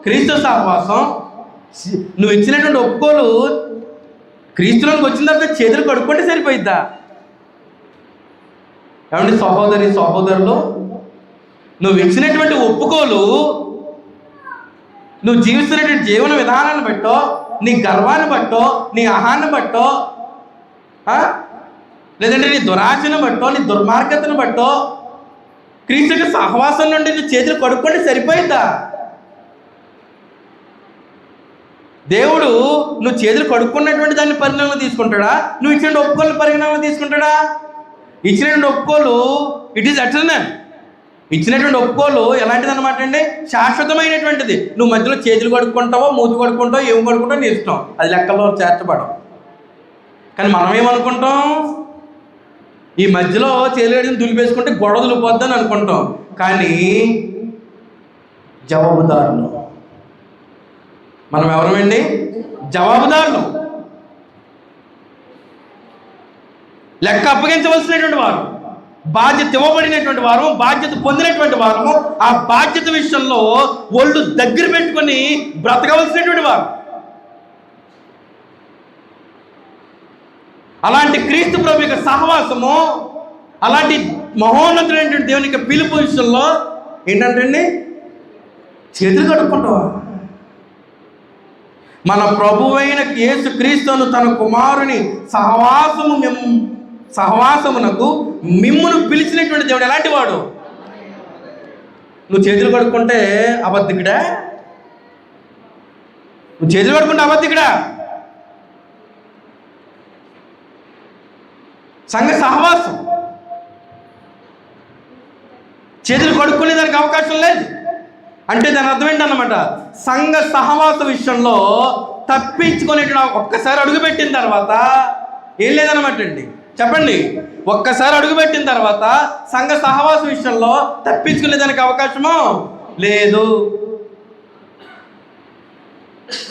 క్రీస్తు సహవాసం. నువ్వు ఇచ్చినటువంటి ఒప్పుకోలు క్రీస్తులోకి వచ్చిన తర్వాత చేతులు కడుక్కుంటే సరిపోయిద్దా? ఏమంటే సహోదరులు, నువ్వు ఇచ్చినటువంటి ఒప్పుకోలు, నువ్వు జీవిస్తున్నటువంటి జీవన విధానాన్ని బట్టో, నీ గర్వాన్ని బట్టో, నీ అహాన్ని బట్టో, లేదంటే నీ దురాశను బట్టో, నీ దుర్మార్గతను బట్టో క్రీస్తుకి సహవాసం నుండి నువ్వు చేతులు కడుక్కుంటే సరిపోయిద్దా? దేవుడు నువ్వు చేతులు కడుక్కున్నటువంటి దాన్ని పరిగణన తీసుకుంటాడా? నువ్వు ఇచ్చిన ఒప్పుకోలు పరిగణన తీసుకుంటాడా? ఇచ్చినటువంటి ఒప్పుకోలు ఇట్ ఈజ్ ఎటర్నల్. ఇచ్చినటువంటి ఒప్పుకోలు ఎలాంటిది అనమాట అండి? శాశ్వతమైనటువంటిది. నువ్వు మధ్యలో చేతులు కడుక్కుంటావో, మూతి కడుక్కుంటావో, ఏం కడుక్కుంటావో నీ ఇష్టం, అది లెక్కల్లో చేర్చబడవు. కానీ మనం ఏమనుకుంటాం, ఈ మధ్యలో చేలేడిని దులిపేసుకుంటే గొడవ దులిపోద్దని అనుకుంటాం. కానీ జవాబుదారులు మనం ఎవరమండి? జవాబుదారులు. లెక్క అప్పగించవలసినటువంటి వారు, బాధ్యత ఇవ్వబడినటువంటి వారు, బాధ్యత పొందినటువంటి వారు, ఆ బాధ్యత విషయంలో ఒళ్ళు దగ్గర పెట్టుకొని బ్రతకవలసినటువంటి వారు. అలాంటి క్రీస్తు ప్రభు యొక్క సహవాసము, అలాంటి మహోన్నతుడైనటువంటి దేవుని యొక్క పిలుపు విషయంలో ఏంటంటే చేతులు కడుక్కుంటావా? మన ప్రభువైన యేసు క్రీస్తును తన కుమారుని సహవాసమునకు మిమ్మును పిలిచినటువంటి దేవుడు ఎలాంటి వాడు? నువ్వు చేతులు కడుక్కుంటే అబద్ధికుడా? నువ్వు చేతులు కడుక్కుంటే అబద్ధికుడా? సంఘ సహవాసం చేతులు కడుక్కునే దానికి అవకాశం లేదు అంటే దాని అర్థం ఏంటన్నమాట, సంఘ సహవాస విషయంలో తప్పించుకునేటువంటి ఒక్కసారి అడుగుపెట్టిన తర్వాత ఏం లేదన్నమాట అండి. చెప్పండి, ఒక్కసారి అడుగుపెట్టిన తర్వాత సంఘ సహవాస విషయంలో తప్పించుకునేదానికి అవకాశము లేదు.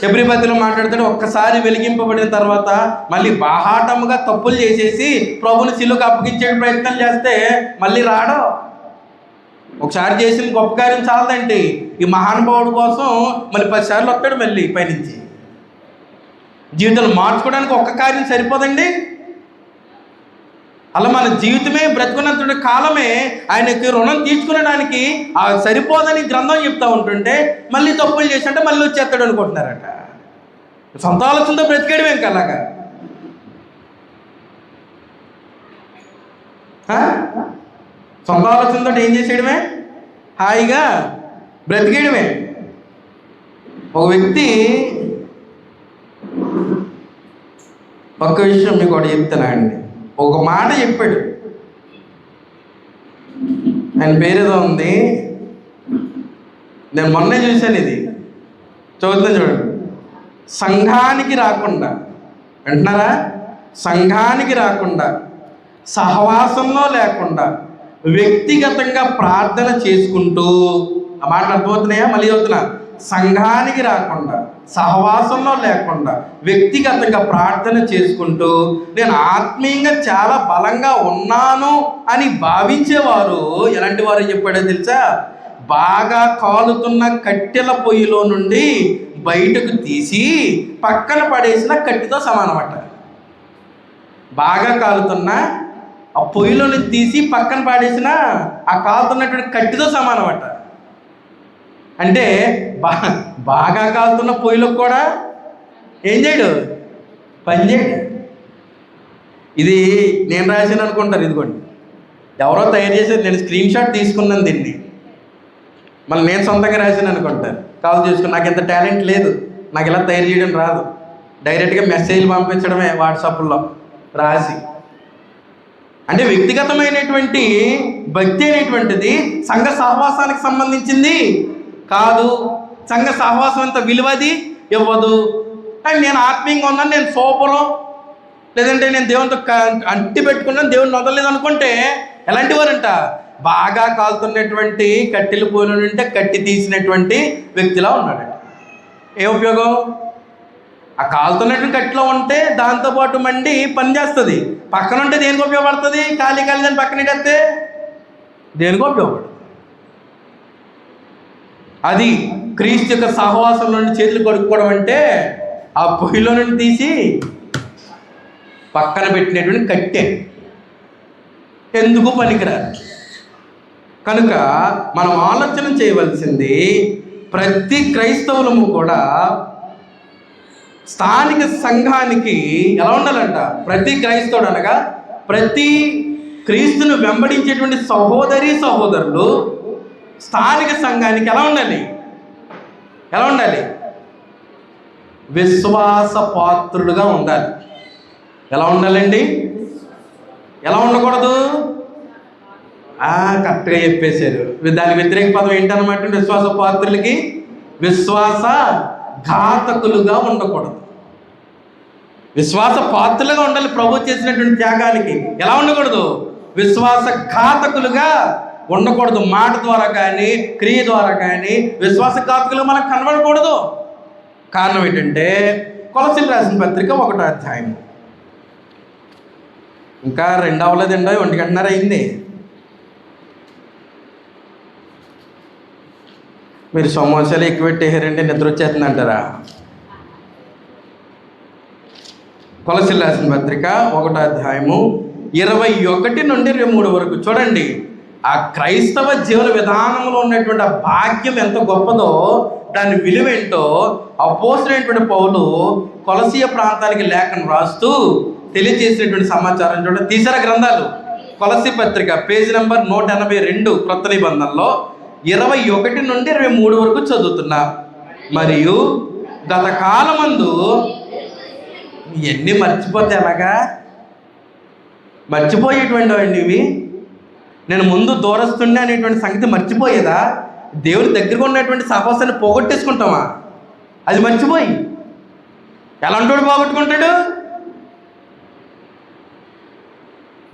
ఎబ్రీ పత్రికలో మాట్లాడుతాడు, ఒక్కసారి వెలిగింపబడిన తర్వాత మళ్ళీ బాహాటముగా తప్పులు చేసేసి ప్రభుని శిలువకు అప్పగించే ప్రయత్నం చేస్తే మళ్ళీ రాడు. ఒకసారి చేసిన గొప్ప కార్యం చాలదండి, ఈ మహానుభావుడి కోసం మళ్ళీ 10 సార్లు వస్తాడు మళ్ళీ పైనుంచి. జీవితాలు మార్చుకోవడానికి ఒక్క కార్యం సరిపోదండి. అలా మన జీవితమే బ్రతుకున్నంత కాలమే ఆయనకి రుణం తీర్చుకునడానికి సరిపోదని గ్రంథం చెప్తా ఉంటుంటే మళ్ళీ తప్పులు చేసినట్టే మళ్ళీ వచ్చేస్తాడు అనుకుంటున్నారట. సొంత ఆలోచనతో బ్రతికేయడమే ఇంకా అలాగా. సొంత ఆలోచనతో ఏం చేసేయడమే, హాయిగా బ్రతికేయడమే. ఒక వ్యక్తి ఒక్క విషయం మీకు ఒకటి చెప్తానా అండి, ఒక మాట చెప్పాడు. ఆయన పేరేదో ఉంది, నేను మొన్నే చూశాను, ఇది చదువుతాను చూడండి. సంఘానికి రాకుండా అంటున్నారా, సంఘానికి రాకుండా, సహవాసంలో లేకుండా వ్యక్తిగతంగా ప్రార్థన చేసుకుంటూ, ఆ మాటలు అర్థమవుతున్నాయా? మళ్ళీ చదువుతున్నా, సంఘానికి రాకుండా, సహవాసంలో లేకుండా వ్యక్తిగతంగా ప్రార్థన చేసుకుంటూ నేను ఆత్మీయంగా చాలా బలంగా ఉన్నాను అని భావించేవారు ఎలాంటి వారు చెప్పాడో తెలుసా? బాగా కాలుతున్న కట్టెల పొయ్యిలో నుండి బయటకు తీసి పక్కన పడేసిన కట్టెతో సమానమట. బాగా కాలుతున్న ఆ పొయ్యిలో నుంచి తీసి పక్కన పడేసిన ఆ కాలుతున్నటువంటి కట్టెతో సమానమట. అంటే బాగా కాలుతున్న పొయ్యిలో కూడా ఏం చేయడు, పని చేయడు. ఇది నేను రాశాను అనుకుంటారు, ఇదిగోండి ఎవరో తయారు చేసేది, నేను స్క్రీన్ షాట్ తీసుకున్నాను దీన్ని, మళ్ళీ నేను సొంతంగా రాశాను అనుకుంటారు. కాల్ చేసుకుని నాకు ఎంత టాలెంట్ లేదు, నాకు ఇలా తయారు చేయడం రాదు, డైరెక్ట్గా మెసేజ్లు పంపించడమే వాట్సాప్లో రాసి. అంటే వ్యక్తిగతమైనటువంటి భక్తి అనేటువంటిది సంఘ సహవాసానికి సంబంధించింది కాదు. సంఘ సహవాసం అంత విలువది ఇవ్వదు. కానీ నేను ఆత్మీయంగా ఉన్నాను, నేను సూపరు, లేదంటే నేను దేవునితో అంటి పెట్టుకున్నాను, దేవుని వదలలేదు అనుకుంటే ఎలాంటి వారంట, బాగా కాలుతున్నటువంటి కట్టెలు పోయిన ఉంటే కట్టి తీసినటువంటి వ్యక్తిలా ఉన్నాడంట. ఏ ఉపయోగం? ఆ కాలుతున్నటువంటి కట్టెలో ఉంటే దాంతోపాటు మండి పని చేస్తుంది, పక్కన ఉంటే దేనికి ఉపయోగపడుతుంది? ఖాళీ దాన్ని పక్కన పెట్టేస్తే దేనికి ఉపయోగపడుతుంది? అది క్రీస్తు యొక్క సహవాసం నుండి చేతులు కడుక్కోవడం అంటే ఆ పొయ్యిలో నుండి తీసి పక్కన పెట్టినటువంటి కట్టె ఎందుకు పనికిరాదు. కనుక మనం ఆలోచన చేయవలసింది, ప్రతి క్రైస్తవులము కూడా స్థానిక సంఘానికి ఎలా ఉండాలంట? ప్రతి క్రైస్తవుడు అనగా ప్రతి క్రీస్తును వెంబడించేటువంటి సహోదరి సహోదరులు స్థానిక సంఘానికి ఎలా ఉండాలి? ఎలా ఉండాలి? విశ్వాస పాత్రులుగా ఉండాలి. ఎలా ఉండాలండి? ఎలా ఉండకూడదు? కరెక్ట్గా చెప్పేశారు. దాని వ్యతిరేక పదం ఏంటన్నమాట? విశ్వాస పాత్రులకి విశ్వాస ఘాతకులుగా ఉండకూడదు. విశ్వాస పాత్రలుగా ఉండాలి ప్రభు చేసినటువంటి త్యాగానికి. ఎలా ఉండకూడదు? విశ్వాసఘాతకులుగా ఉండకూడదు. మాట ద్వారా కానీ క్రియ ద్వారా కానీ విశ్వాసఘాతకులు మనకు కనబడకూడదు. కారణం ఏంటంటే కొలస్సీయులకు రాసిన పత్రిక 1వ అధ్యాయం. ఇంకా 2 అవ్వలేదండి, 1 గంటన్నర అయింది. మీరు సమోసాలు ఎక్కువ పెట్టేసారంటే నిద్ర వచ్చేస్తుంది అంటారా? కొలస్సీయులకు రాసిన పత్రిక 1వ అధ్యాయము 21 నుండి 23 వరకు చూడండి. ఆ క్రైస్తవ జీవన విధానంలో ఉన్నటువంటి ఆ భాగ్యం ఎంత గొప్పదో, దాని విలువేంటో అపోస్తలుడైనటువంటి పౌలు కొలసీయ ప్రాంతానికి లేఖను రాస్తూ తెలియజేసినటువంటి సమాచారం చూడండి. తీసారా గ్రంథాలు? కొలస్సీ పత్రిక పేజీ నెంబర్ 182 క్రొత్త నిబంధనలో 21 నుండి 23 వరకు చదువుతున్నా. మరియు గత కాలమందు ఇవన్నీ మర్చిపోతే ఎలాగా? మర్చిపోయేటువంటి వాడిని ఇవి. నేను ముందు దూరస్తుండే అనేటువంటి సంగతి మర్చిపోయేదా? దేవుని దగ్గరగా ఉన్నటువంటి సహవాసాన్ని పోగొట్టేసుకుంటామా? అది మర్చిపోయి ఎలాంటి పోగొట్టుకుంటాడు?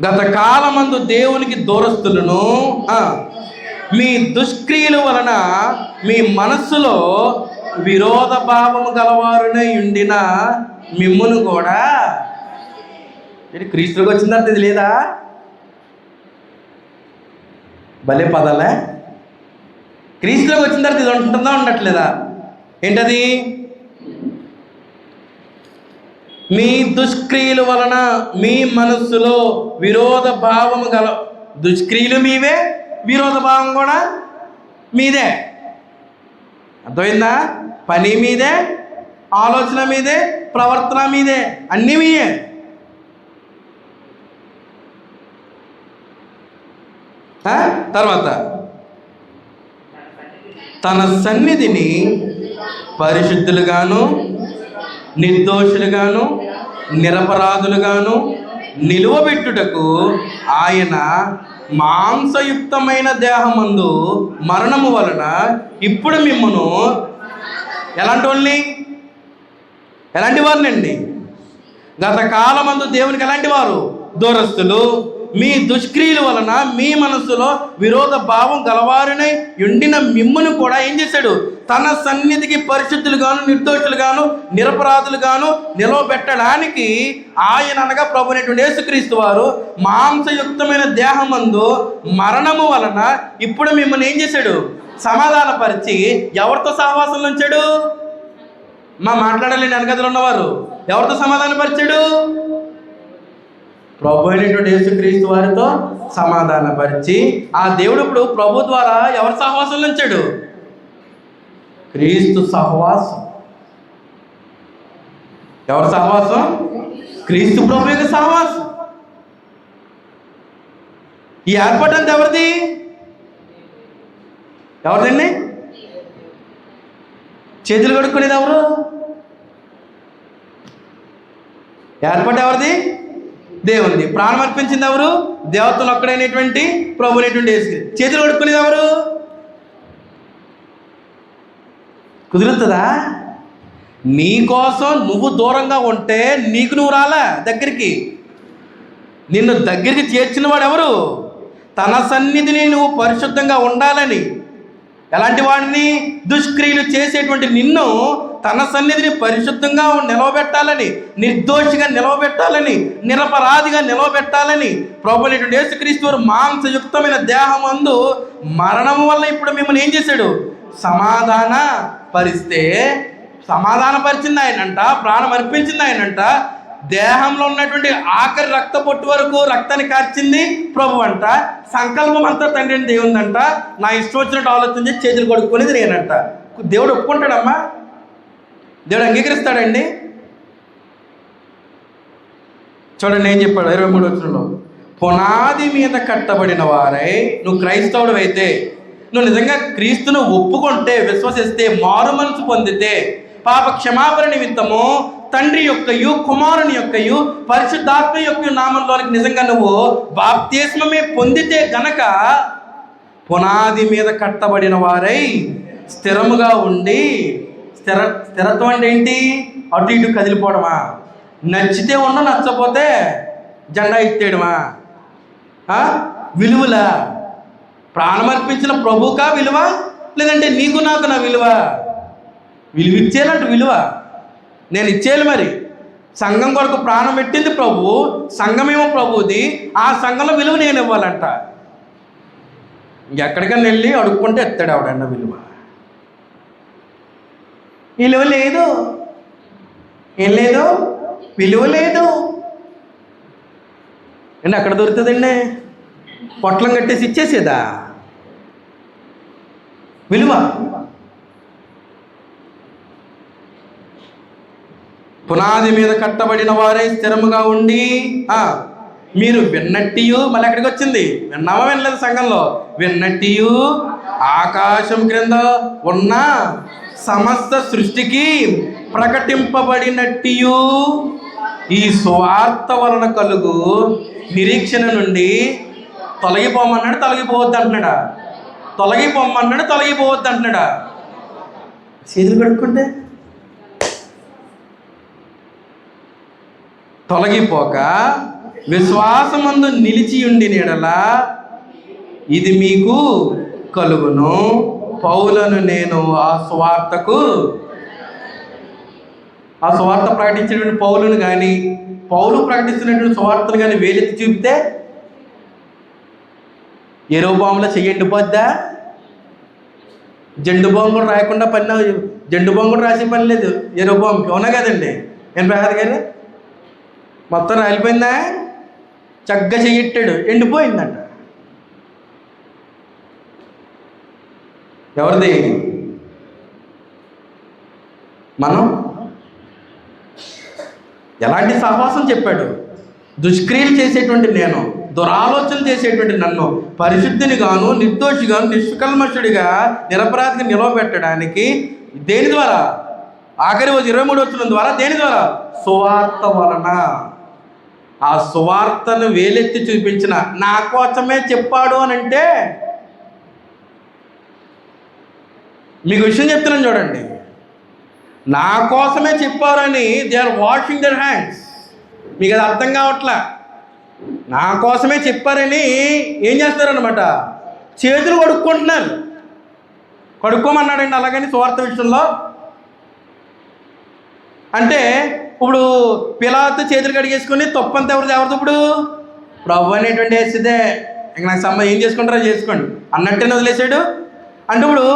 గత కాలమందు దేవునికి దూరస్తులను మీ దుష్క్రియల వలన మీ మనస్సులో విరోధ భావము గలవారునై ఉండిన మిమ్మును కూడా. క్రీస్తులకు వచ్చిన తర్వాత ఇది లేదా? భలే పదాలే. క్రీస్తులకు వచ్చిన తర్వాత ఇది ఉంటుందా ఉండట్లేదా? ఏంటది? మీ దుష్క్రియల వలన మీ మనస్సులో విరోధ భావము గల. దుష్క్రియలు మీవే, విరోధ భావం కూడా మీదే. అర్థమైందా? పని మీదే, ఆలోచన మీదే, ప్రవర్తన మీదే, అన్నీ మీయే. తర్వాత తన సన్నిధిని పరిశుద్ధులుగాను నిర్దోషులుగాను నిరపరాధులుగాను నిలువబెట్టుటకు ఆయన మాంసయుక్తమైన దేహమందు మరణము వలన ఇప్పుడు మిమ్మను ఎలాంటి వాళ్ళని? ఎలాంటి వారినండి? గత కాలమందు దేవునికి ఎలాంటి వారు? దూరస్తులు. మీ దుష్క్రియల వలన మీ మనస్సులో విరోధ భావం గలవారినై ఉండిన మిమ్మును కూడా ఏం చేశాడు? తన సన్నిధికి పరిశుద్ధులుగాను నిర్దోషులుగాను నిరపరాధులుగాను నిలవబెట్టడానికి ఆయన అనగా ప్రభువైనటువంటి యేసుక్రీస్తు వారు మాంసయుక్తమైన దేహమందు మరణము వలన ఇప్పుడు మిమ్మల్ని ఏం చేశాడు? సమాధానపరిచి ఎవరితో సహవాసంలో ఉంచాడు? మాట్లాడాలండి వెనకదలు ఉన్నవారు. ఎవరితో సమాధానపరిచాడు? ప్రభు అయినటువంటి యేసుక్రీస్తు వారితో సమాధానపరిచి ఆ దేవుడు ఇప్పుడు ప్రభు ద్వారా ఎవరి సహవాసంలో ఉంచాడు? క్రీస్తు సహవాసం. ఎవరి సహవాసం? క్రీస్తు ప్రభు యొక్క సహవాసం. ఈ ఏర్పాటు అంతా ఎవరిది? ఎవరిదండి? చేతులు కడుక్కునేది ఎవరు? ఏర్పాటు ఎవరిది? దేవునిది. ప్రాణం అర్పించింది ఎవరు? దేవతలు ఒక్కడైనటువంటి ప్రభు అయినటువంటి యేసు. చేతులు కడుక్కునేది ఎవరు? కుదురుతుందా? నీ కోసం నువ్వు దూరంగా ఉంటే నీకు నువ్వు రాలా దగ్గరికి. నిన్ను దగ్గరికి చేర్చిన వాడు ఎవరు? తన సన్నిధిని నువ్వు పరిశుద్ధంగా ఉండాలని. ఎలాంటి వాడిని? దుష్క్రియలు చేసేటువంటి నిన్ను తన సన్నిధిని పరిశుద్ధంగా నిలవబెట్టాలని, నిర్దోషిగా నిలవబెట్టాలని, నిరపరాధిగా నిలవబెట్టాలని ప్రభువైనటువంటి యేసుక్రీస్తు వారు మాంసయుక్తమైన దేహమందు మరణము వల్ల ఇప్పుడు మిమ్మల్ని ఏం చేశాడు? సమాధాన పరిస్తే. సమాధానపరిచింది ఆయనంట, ప్రాణం అర్పించింది ఆయనంట. దేహంలో ఉన్నటువంటి ఆఖరి రక్త పొట్టు వరకు రక్తాన్ని కార్చింది ప్రభు అంట. సంకల్పం అంతా తండ్రి అని దేవుందంట. నా ఇష్టం వచ్చినట్టు ఆలోచన చేసి చేతులు కొడుక్కునేది నేనంట. దేవుడు ఒప్పుకుంటాడమ్మా? దేవుడు అంగీకరిస్తాడండి? చూడండి ఏం చెప్పాడు 23వ వచనంలో. పునాది మీద కట్టబడిన వారై, నువ్వు క్రైస్తవుడు అయితే, నువ్వు నిజంగా క్రీస్తును ఒప్పుకుంటే, విశ్వసిస్తే, మారు మనసు పొందితే, పాప క్షమాపణ నిమిత్తము తండ్రి యొక్కయు కుమారుని యొక్కయు పరిశుద్ధాత్మ యొక్క నామంలోనికి నిజంగా నువ్వు బాప్తిస్మమే పొందితే గనక పునాది మీద కట్టబడిన వారై స్థిరముగా ఉండి. స్థిరత్వం అంటే ఏంటి? అటు ఇటు కదిలిపోవడమా? నచ్చితే ఉన్న, నచ్చపోతే జెండా ఎత్తేయడమా? విలువలా? ప్రాణం అర్పించిన ప్రభువుకా విలువ, లేదంటే నీకు నాకు నా విలువ? విలువ ఇచ్చేయాలంట. విలువ నేను ఇచ్చేయాలి. మరి సంఘం కొరకు ప్రాణం పెట్టింది ప్రభు, సంఘమేమో ప్రభుది, ఆ సంఘంలో విలువ నేను ఇవ్వాలంట. ఇంకెక్కడికన్నా వెళ్ళి అడుక్కుంటే ఎత్తాడు ఆవిడన్న విలువ. విలువ లేదు, ఏం లేదు, విలువ లేదు అండి. అక్కడ దొరుకుతుందండి, పొట్లం కట్టేసి ఇచ్చేసేదా విలువ? పునాది మీద కట్టబడిన వారే స్థిరముగా ఉండి మీరు విన్నట్టియు, మళ్ళీ ఎక్కడికి వచ్చింది? విన్నామా వినలేదు? సంఘంలో విన్నట్టియు ఆకాశం క్రింద ఉన్న సమస్త సృష్టికి ప్రకటింపబడినట్టియు ఈ సువార్త వలన కలుగు నిరీక్షణ నుండి తొలగిపోమన్నాడు, తొలగిపోవద్దు అంటున్నాడా? తొలగిపోమన్నాడు, తొలగిపోవద్దు అంటున్నాడా? చేతులు కడుక్కుంటే తొలగిపోక విశ్వాసమందు నిలిచి ఉండి నీడలా ఇది మీకు కలుగును. పౌలను నేను ఆ సువార్త ప్రకటించినటువంటి పౌలును కానీ, పౌలు ప్రకటిస్తున్నటువంటి సువార్తను కానీ వేలెత్తి చూపితే యెరొబాములో చెయ్యండిపోద్దా? జెండు బాంబు కూడా రాయకుండా జెండు బాంబు కూడా రాసే పని లేదు యెరొబాముకి. అవునా కదండి? ఏం ప్రహాద్ గారు? మొత్తం రాలిపోయిందా? చక్కగా చెయ్యెట్టాడు, ఎండిపోయిందంట. ఎవరిది? మనం ఎలాంటి సహవాసం చెప్పాడు? దుష్క్రియలు చేసేటువంటి నేను, దురాలోచన చేసేటువంటి నన్ను పరిశుద్ధిని గాను, నిర్దోషిగాను, నిష్కల్మషుడిగా, నిరపరాధిగా నిలవబెట్టడానికి దేని ద్వారా? ఆఖరి 23 వచనం ద్వారా. దేని ద్వారా? సువార్త వలన. ఆ సువార్తను వేలెత్తి చూపించిన నా కోసమే చెప్పాడు అని అంటే, మీకు విషయం చెప్తున్నాను చూడండి, నా కోసమే చెప్పారని they are washing their hands. మీకు అది అర్థం కావట్లా. నా కోసమే చెప్పారని ఏం చేస్తారనమాట? చేతులు కడుక్కుంటున్నారు. కడుక్కోమన్నాడండి అలాగని సువార్త విషయంలో. అంటే ఇప్పుడు పిలాతు చేతులు కడిగేసుకుని తప్పంతా ఎవరిది? ఇప్పుడు ప్రభు అనేటువంటి వేసిదే, ఇంక నాకు ఏం చేసుకుంటారో చేసుకోండి అన్నట్టేనే వదిలేశాడు. అంటే ఇప్పుడు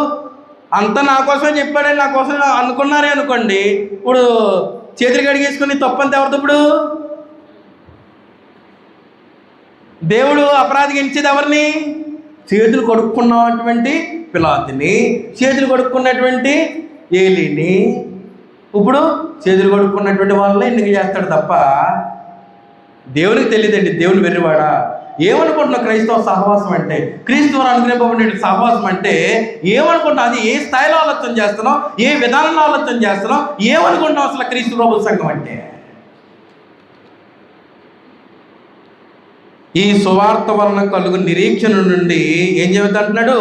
అంతా నా కోసమే చెప్పాడని, నా కోసం అనుకున్నారే అనుకోండి, ఇప్పుడు చేతులు కడిగేసుకుని తప్పంతా ఎవరిది? ఇప్పుడు దేవుడు అపరాధిగా ఎంచేది ఎవరిని? చేతులు కడుక్కున్నటువంటి పిలాతుని, చేతులు కడుక్కున్నటువంటి ఏలీని. ఇప్పుడు చేతులు కడుక్కున్నటువంటి వాళ్ళని ఎన్నిక చేస్తాడు తప్ప దేవునికి తెలియదండి. దేవుని వెర్రివాడా? ఏమనుకుంటున్నావు క్రైస్తవ సహవాసం అంటే? క్రీస్తు వారు అనుగ్రహింపబడిన సహవాసం అంటే ఏమనుకుంటున్నావు? అది ఏ స్థాయిలో ఆలోచన చేస్తున్నావు? ఏ విధానంలో ఆలోచన చేస్తున్నావు? ఏమనుకుంటున్నావు అసలు క్రీస్తు ప్రభు సంఘం అంటే? ఈ సువార్త వలన కలుగు నిరీక్షణ నుండి ఏం చెబుతుంటున్నాడు?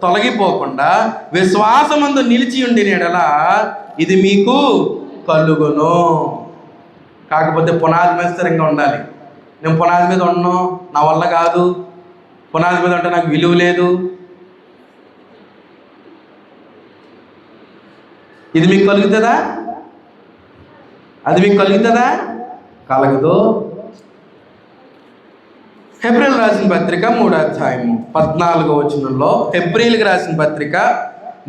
తొలగిపోకుండా విశ్వాసమందు నిలిచి ఉండి నీడలా ఇది మీకు కలుగును. కాకపోతే పునాది మీద స్థిరంగా ఉండాలి. నేను పునాది మీద ఉన్నాను, నా వల్ల కాదు. పునాది మీద ఉంటే నాకు విలువ లేదు. ఇది మీకు కలుగుతుందా? అది మీకు కలుగుతుందా? కలగదు. హెబ్రీయులకు రాసిన పత్రిక 3వ అధ్యాయము 14వ వచనంలో, హెబ్రీయులకు రాసిన పత్రిక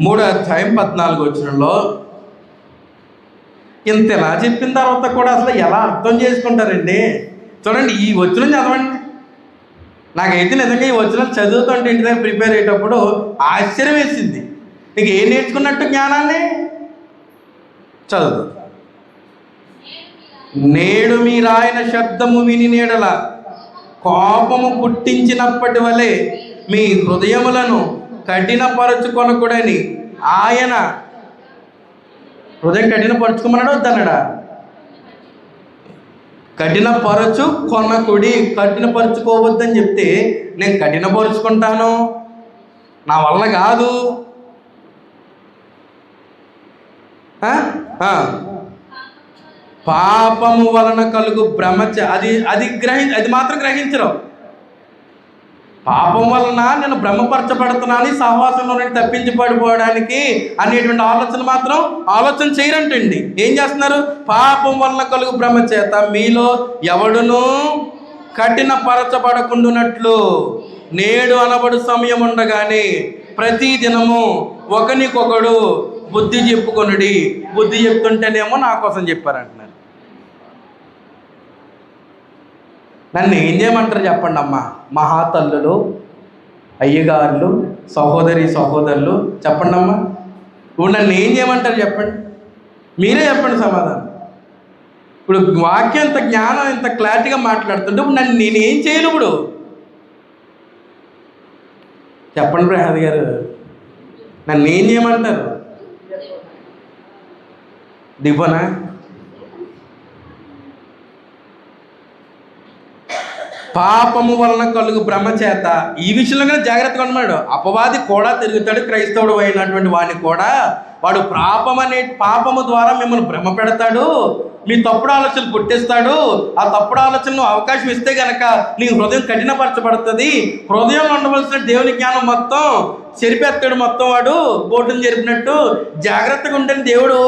3వ అధ్యాయం 14వ వచనంలో ఇంతలా చెప్పిన తర్వాత కూడా అసలు ఎలా అర్థం చేసుకుంటారండి? చూడండి, ఈ వచనం చదవండి. నాకైతే నిజంగా ఈ వచనం చదువుతుంటే ఇంటి దగ్గర ప్రిపేర్ అయ్యేటప్పుడు ఆశ్చర్యం వేసింది. నీకు ఏం నేర్చుకున్నట్టు జ్ఞానాన్ని చదువు. నేడు మీరాయన శబ్దము విని నీడల కోపము పుట్టించినప్పటి వలె మీ హృదయములను కఠినపరచుకొనకూడని ఆయన. హృదయం కఠినపరుచుకోమన్నాడు వద్దన్నాడా? కఠినపరచు కొనకుడి. కఠినపరుచుకోవద్దని చెప్తే నేను కఠినపరుచుకుంటాను, నా వల్ల కాదు. పాపము వలన కలుగు భ్రమ అది మాత్రం గ్రహించరు. పాపం వలన నేను భ్రమపరచబడుతున్నాను, సహవాసంలో నుండి తప్పించి పడిపోవడానికి అనేటువంటి ఆలోచన చేయరంటండి. ఏం చేస్తున్నారు? పాపం వలన కలుగు భ్రమ చేత మీలో ఎవడును కఠినపరచబడకుండునట్లు నేడు అనబడు సమయం ఉండగానే ప్రతి దినము ఒకనికొకడు బుద్ధి చెప్పుకొనుడి. బుద్ధి చెప్తుంటేనేమో నా కోసం చెప్పారంటున్నారు. నన్ను ఏం చేయమంటారు చెప్పండి అమ్మా? మహాతల్లులు, అయ్యగారులు, సహోదరులు చెప్పండి అమ్మా. ఇప్పుడు నన్ను ఏం చేయమంటారు చెప్పండి? మీరే చెప్పండి సమాధానం. ఇప్పుడు వాక్యం ఇంత జ్ఞానం ఇంత క్లారిటీగా మాట్లాడుతుంటే ఇప్పుడు నేనేం చేయను? ఇప్పుడు చెప్పండి ప్రసాద్ గారు, నన్ను ఏం చేయమంటారు? దివ్వనా? పాపము వలన కలుగు భ్రమ చేత ఈ విషయంలో కూడా జాగ్రత్తగా ఉన్నాడు. అపవాది కూడా తిరుగుతాడు. క్రైస్తవుడు అయినటువంటి వాడిని కూడా వాడు పాపము ద్వారా మిమ్మల్ని భ్రమ పెడతాడు. మీ తప్పుడు ఆలోచనలు పుట్టిస్తాడు. ఆ తప్పుడు ఆలోచనలు అవకాశం ఇస్తే గనక నీ హృదయం కఠినపరచబడుతుంది. హృదయంలో ఉండవలసిన దేవుని జ్ఞానం మొత్తం చెరిపేస్తాడు. మొత్తం వాడు బోటును చెరిపినట్టు. జాగ్రత్తగా ఉంటే దేవుడు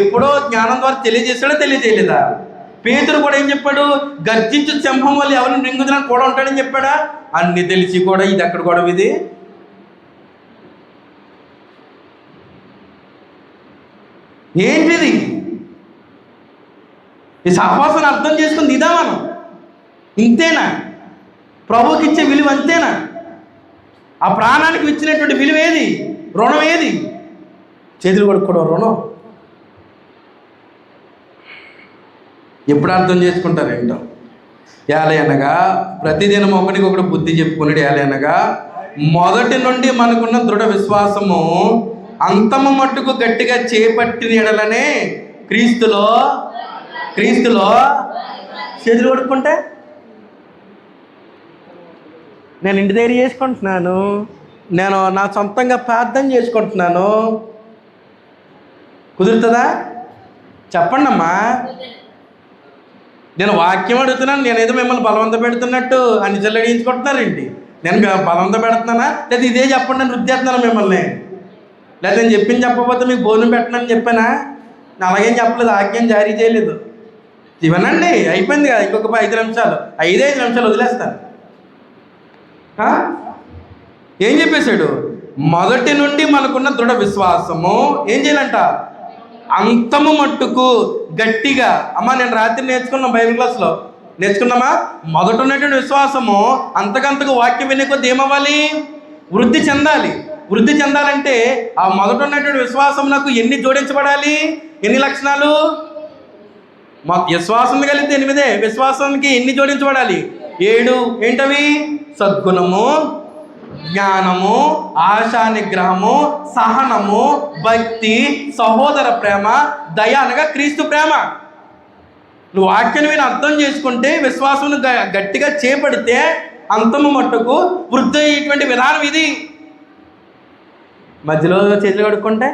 ఎప్పుడో జ్ఞానం ద్వారా తెలియజేయలేదా? పేతురు కూడా ఏం చెప్పాడు? గర్జించు సింహం వల్ల ఎవరిని మింగుదలని కూడా ఉంటాడని చెప్పాడా? అన్ని తెలిసి కూడా ఇది అక్కడ కూడా ఇది ఏంటిది? ఈ సహవాసాన్ని అర్థం చేసుకుంది ఇదా? మనం ఇంతేనా? ప్రభువుకి ఇచ్చే విలువ అంతేనా? ఆ ప్రాణానికి ఇచ్చినటువంటి విలువ ఏది? రుణం ఏది? చేతులు కొడుకోవడం రుణం. ఎప్పుడు అర్థం చేసుకుంటారు ఏంటో? ఏలయనగా ప్రతిదినం ఒకరికొకడు బుద్ధి చెప్పుకున్నాడు. ఏలయనగా మొదటి నుండి మనకున్న దృఢ విశ్వాసము అంతము మట్టుకు గట్టిగా చేపట్టిన ఎడలనే క్రీస్తులో చేతులు కొడుకుంటే నేను ఇంటి దగ్గర చేసుకుంటున్నాను, నేను నా సొంతంగా ప్రార్థన చేసుకుంటున్నాను, కుదురుతుందా? చెప్పండి అమ్మా. నేను వాక్యం అడుగుతున్నాను, నేనేదో మిమ్మల్ని బలవంత పెడుతున్నట్టు అన్ని చెల్లు అడిగించుకుంటున్నారేంటి? నేను బలవంత పెడుతున్నానా? లేదా ఇదే చెప్పండి నేను రుద్దేస్తున్నాను మిమ్మల్ని? లేదా నేను చెప్పింది చెప్పకపోతే మీకు భోజనం పెట్టనని చెప్పానా? నేను అలాగేం చెప్పలేదు, ఆజ్ఞం జారీ చేయలేదు. ఇవనండి అయిపోయింది కదా, ఇంకొక 5 నిమిషాలు 5 నిమిషాలు వదిలేస్తాను. ఏం చెప్పేశాడు? మొదటి నుండి మనకున్న దృఢ విశ్వాసము ఏం చేయాలంట? అంతము మట్టుకు గట్టిగా. అమ్మా నేను రాత్రి నేర్చుకున్నాం, బైబిల్ క్లాస్లో నేర్చుకున్నామా? మొదట ఉన్నటువంటి విశ్వాసము అంతకంతకు వాక్యం వినే కొద్ది ఏమవ్వాలి? వృద్ధి చెందాలి. వృద్ధి చెందాలంటే ఆ మొదట ఉన్నటువంటి విశ్వాసం నాకు ఎన్ని జోడించబడాలి? ఎన్ని లక్షణాలు? విశ్వాసం కలిగితే 8, విశ్వాసానికి ఎన్ని జోడించబడాలి? 7. ఏంటవి? సద్గుణము, జ్ఞానము, ఆశా నిగ్రహము, సహనము, భక్తి, సహోదర ప్రేమ, దయ అనగా క్రీస్తు ప్రేమ. నువ్వు వాక్యాన్ని విని అర్థం చేసుకుంటే, విశ్వాసం గట్టిగా చేపడితే అంతము మట్టుకు వృద్ధి అయ్యేటువంటి విధానం ఇది. మధ్యలో చేతులు కడుక్కుంటే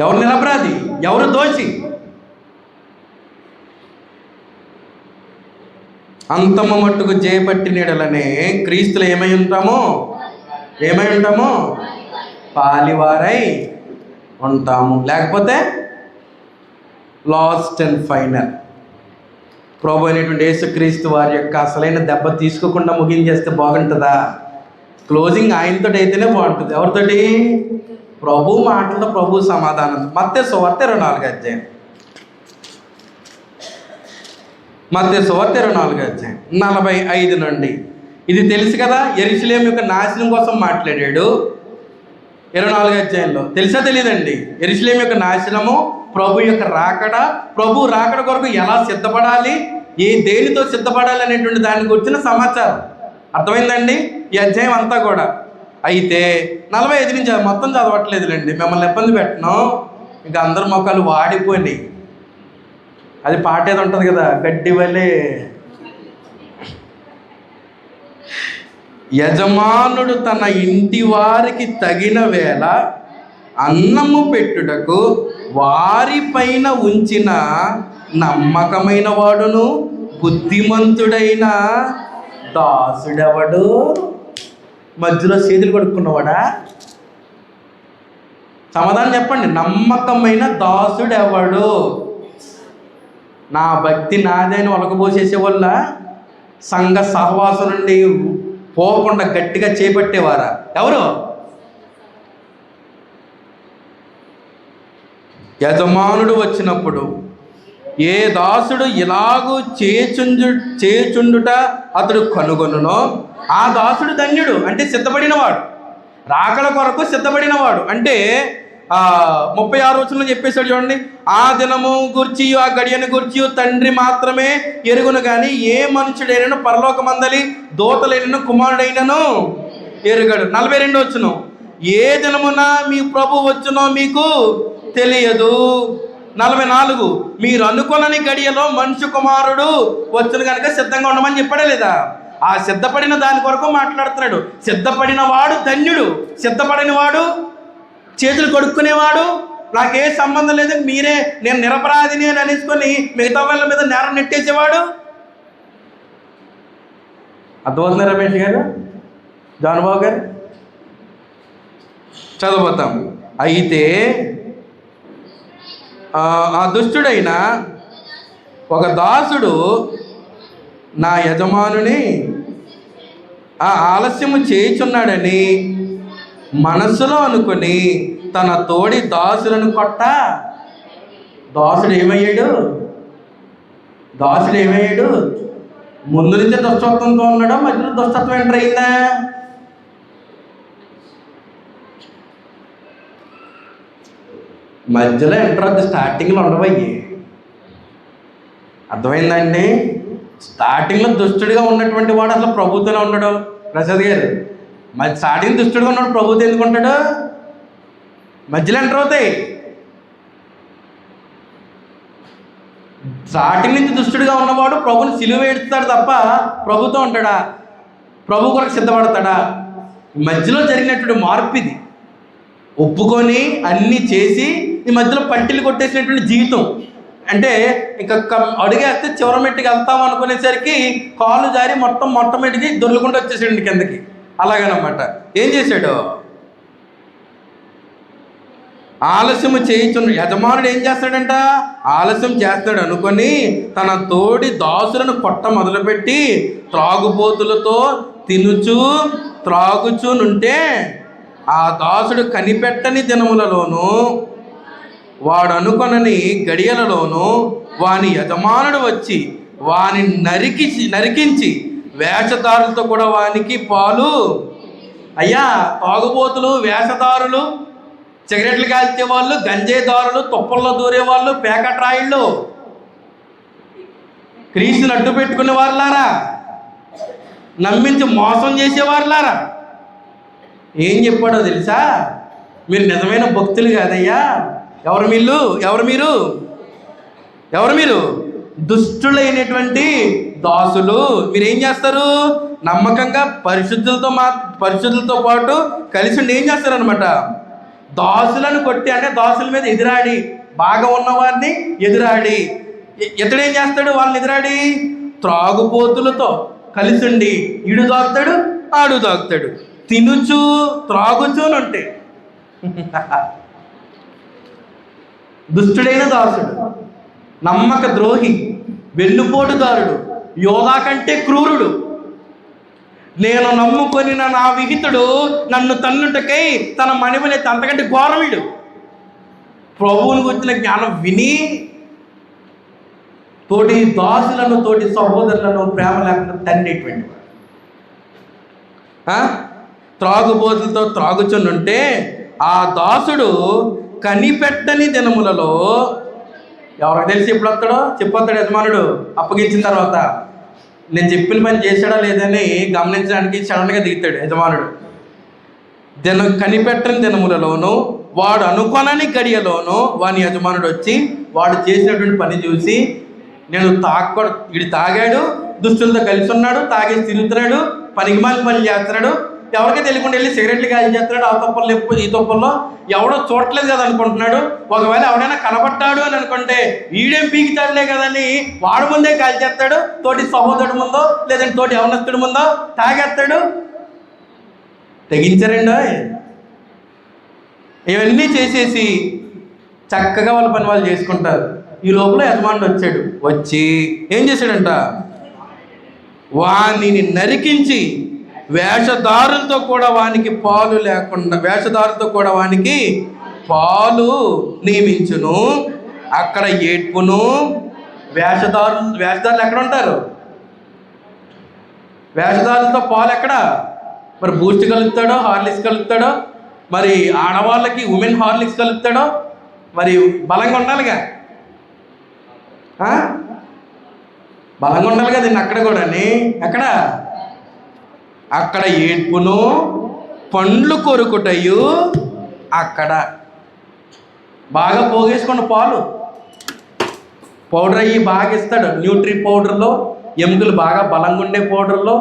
ఎవరు నిరపరాధి? ఎవరు దోషి? అంతము మట్టుకు చేపట్టి నీడలనే క్రీస్తులు ఏమై ఉంటాము? పాలివారై ఉంటాము. లేకపోతే లాస్ట్ అండ్ ఫైనల్ ప్రభు అయినటువంటి యేసుక్రీస్తు వారి యొక్క అసలైన దెబ్బ తీసుకోకుండా ముగించేస్తే బాగుంటుందా? క్లోజింగ్ ఆయనతో అయితేనే బాగుంటుంది. ఎవరితోటి? ప్రభు మాటలతో, ప్రభు సమాధానం. మత్తయి సువార్త 24వ అధ్యాయం. మత్తయి సువార్త 24వ అధ్యాయం 45 నుండి. ఇది తెలుసు కదా, యెరూషలేము యొక్క నాశనం కోసం మాట్లాడాడు 24వ అధ్యాయంలో. తెలుసా తెలియదండి? యెరూషలేము యొక్క నాశనము, ప్రభు యొక్క రాకడ, ప్రభు రాకడ కొరకు ఎలా సిద్ధపడాలి, దేనితో సిద్ధపడాలి అనేటువంటి దాని గురించిన సమాచారం. అర్థమైందండి ఈ అధ్యాయం అంతా కూడా. అయితే 45 నుంచి మొత్తం చదవట్లేదులేండి, మిమ్మల్ని ఇబ్బంది పెట్టను. ఇంకా అందరి మొక్కలు వాడిపోయినాయి. అది పాట ఏదో ఉంటుంది కదా, గడ్డి వలే యజమానుడు తన ఇంటి వారికి తగిన వేళ అన్నము పెట్టుటకు వారిపైన ఉంచిన నమ్మకమైన వాడును బుద్ధిమంతుడైన దాసుడెవడు? మధ్యలో చేతులు కొడుకున్నవాడా? సమాధానం చెప్పండి. నమ్మకమైన దాసుడెవడు? నా భక్తి నాదేని ఒలకబోసేసే వల్ల సంఘ సహవాసం నుండి పోకుండా గట్టిగా చేపట్టేవారా? ఎవరు? యజమానుడు వచ్చినప్పుడు ఏ దాసుడు ఇలాగూ చేచుండుట అతడు కనుగొనునో ఆ దాసుడు ధన్యుడు. అంటే సిద్ధపడినవాడు, రాకడ కొరకు సిద్ధపడినవాడు. అంటే 36 వచనంలో చెప్పేశాడు చూడండి. ఆ దినము గుర్చి ఆ గడియను గుర్చి తండ్రి మాత్రమే ఎరుగును, కానీ ఏ మనుషుడైనను పరలోకమందలి దూతలైనను కుమారుడైనను ఎరుగడు. 42 వచనం, ఏ దినమున మీ ప్రభు వచ్చునో మీకు తెలియదు. 44, మీరు అనుకొనని గడియలో మనుష్య కుమారుడు వచ్చును కనుక సిద్ధంగా ఉండమని చెప్పాడే లేదా? ఆ సిద్ధపడిన దాని కొరకు మాట్లాడుతున్నాడు. సిద్ధపడిన వాడు ధన్యుడు. సిద్ధపడిన వాడు, చేతులు కొడుక్కునేవాడు, నాకే సంబంధం లేదు, మీరే, నేను నిరపరాధిని అని అనేసుకొని మిగతా వాళ్ళ మీద నేరం నెట్టేసేవాడు. అర్థమవుతుంది రమేష్ గారు, జానుబాబు గారు? చదవతాం. అయితే ఆ దుష్టుడైన ఒక దాసుడు నా యజమానుని ఆలస్యము చేయుచున్నాడని మనస్సులో అనుకుని తన తోడి దాసులను కొట్ట. దాసుడు ఏమయ్యాడు? ముందు నుంచే దుష్టత్వంతో ఉన్నాడో మధ్యలో దుష్టత్వం ఎంటర్ అయిందా? మధ్యలో ఎంటర్ అవుతుంది, స్టార్టింగ్లో ఉండవయ్యి. అర్థమైందండి? స్టార్టింగ్లో దుష్టుడిగా ఉన్నటువంటి వాడు అసలు ప్రభుత్వంలో ఉండడు. ప్రసాద్ గారు, మరి స్టార్టింగ్ దుష్టుడిగా ఉన్నాడు, ప్రభుత్వం ఎందుకు ఉంటాడు? మధ్యలో ఎంటర్ అవుతాయి. స్టార్టింగ్ నుంచి దుష్టుడిగా ఉన్నవాడు ప్రభుని సిలువ ఎడుతాడు తప్ప ప్రభుత్వం ఉంటాడా? ప్రభు కొరకు సిద్ధపడతాడా? మధ్యలో జరిగినటువంటి మార్పు ఇది. ఒప్పుకొని అన్నీ చేసి ఈ మధ్యలో పట్టిలు కొట్టేసినటువంటి జీవితం. అంటే ఇంకా అడుగేస్తే చివరి మెట్టుకి వెళ్తాం అనుకునేసరికి కాళ్ళు జారి మొట్టమొదటికి దొర్లుకుంటూ వచ్చేసాడు కిందకి. అలాగనమాట. ఏం చేశాడు? ఆలస్యము చేయించున్నాడు. యజమానుడు ఏం చేస్తాడంట? ఆలస్యం చేస్తాడు అనుకొని తన తోడి దాసులను కొట్ట మొదలుపెట్టి త్రాగుబోతులతో త్రాగుచునుంటే ఆ దాసుడు కనిపెట్టని దినములలోనూ వాడు అనుకొనని గడియలలోనూ వాని యజమానుడు వచ్చి వాని నరికించి వేషధారులతో కూడా వానికి పాలు. అయ్యా, తాగుబోతులు, వేషధారులు, సిగరెట్లు కాల్చేవాళ్ళు, గంజేదారులు, తుప్పల్లో దూరేవాళ్ళు, పేకట్రాయిళ్ళు, క్రీస్తుని అడ్డు పెట్టుకునే వాళ్ళారా, నమ్మించి మోసం చేసేవాళ్ళారా, ఏం చెప్పాడో తెలుసా? మీరు నిజమైన భక్తులు కాదయ్యా. ఎవరు మీరు? దుష్టులైనటువంటి దాసులు. మీరేం చేస్తారు? నమ్మకంగా పరిశుద్ధులతో పాటు కలిసి ఉండి ఏం చేస్తారనమాట? దాసులను కొట్టి, అంటే దాసుల మీద ఎదురాడి, బాగా ఉన్నవారిని ఎదురాడి, ఇతడేం చేస్తాడు? వాళ్ళని ఎదురాడి త్రాగుబోతులతో కలిసి ఉండి ఈడు తాగుతాడు, ఆడు తాగుతాడు, తినుచు త్రాగుచూనుంటే దుష్టుడైన దాసుడు, నమ్మక ద్రోహి, వెన్నుపోటుదారుడు, యోధా కంటే క్రూరుడు, నేను నమ్ముకొని నా విహితుడు నన్ను తన్నుటకై తన మణిమలెత్తి అంతకంటే ఘోరముడు. ప్రభువుని గురించిన జ్ఞానం విని తోటి దాసులను, తోటి సహోదరులను ప్రేమ లేకుండా తన్నేటువంటి త్రాగుబోతులతో త్రాగుచునుంటే ఆ దాసుడు కనిపెట్టని దినములలో, ఎవరికి తెలిసి ఎప్పుడు వస్తాడో చెప్పొస్తాడు యజమానుడు. అప్పగించిన తర్వాత నేను చెప్పిన పని చేశాడా లేదని గమనించడానికి సడన్గా దిగుతాడు యజమానుడు. కనిపెట్టని దినములలోనూ వాడు అనుకొనని గడియలోనూ వాని యజమానుడు వచ్చి వాడు చేసినటువంటి పని చూసి, నేను వీడు తాగాడు, దుస్తులతో కలిసి ఉన్నాడు, తాగేసి తిరుగుతున్నాడు, పనికిమాలిన పని చేస్తున్నాడు, ఎవరికీ తెలియకుండా వెళ్ళి సిగరెట్లు కాల్ చేస్తున్నాడు. ఆ తొప్పలు ఈ తొప్పల్లో ఎవడో చూడట్లేదు కదా అనుకుంటున్నాడు. ఒకవేళ ఎవడైనా కనబడ్డాడు అని అనుకుంటే ఈడేం పీకితాడులే కదని వాడు ముందే కాల్ చేస్తాడు. తోటి సహోదరుడు ముందో లేదంటే తోటి యవనస్తుడి ముందో తాగేస్తాడు. తెగించారండి. ఇవన్నీ చేసేసి చక్కగా వాళ్ళ పని వాళ్ళు చేసుకుంటారు. ఈ లోపల యజమానుడు వచ్చాడు. వచ్చి ఏం చేశాడంట, వానిని నరికించి వేషధారులతో కూడా వానికి పాలు లేకుండా వేషధారులతో కూడా వానికి పాలు నియమించును. అక్కడ ఏడ్పును. వేషధారులు ఎక్కడ ఉంటారు? వేషధారులతో పాలు ఎక్కడ? మరి బూస్ట్ కలుపుతాడో, హార్లిక్స్ కలుపుతాడో, మరి ఆడవాళ్ళకి ఉమెన్ హార్లిక్స్ కలుపుతాడో, మరి బలంగా ఉండాలిగా, బలంగా ఉండాలి కదా. అక్కడ కూడా ఎక్కడ? అక్కడ ఏడ్పును పండ్లు కొరుకుటయు. అక్కడ బాగా పోగేసుకున్న పాలు పౌడర్ అయ్యి బాగా ఇస్తాడు. న్యూట్రీ పౌడర్లో, ఎముకలు బాగా బలంగా ఉండే పౌడర్లో.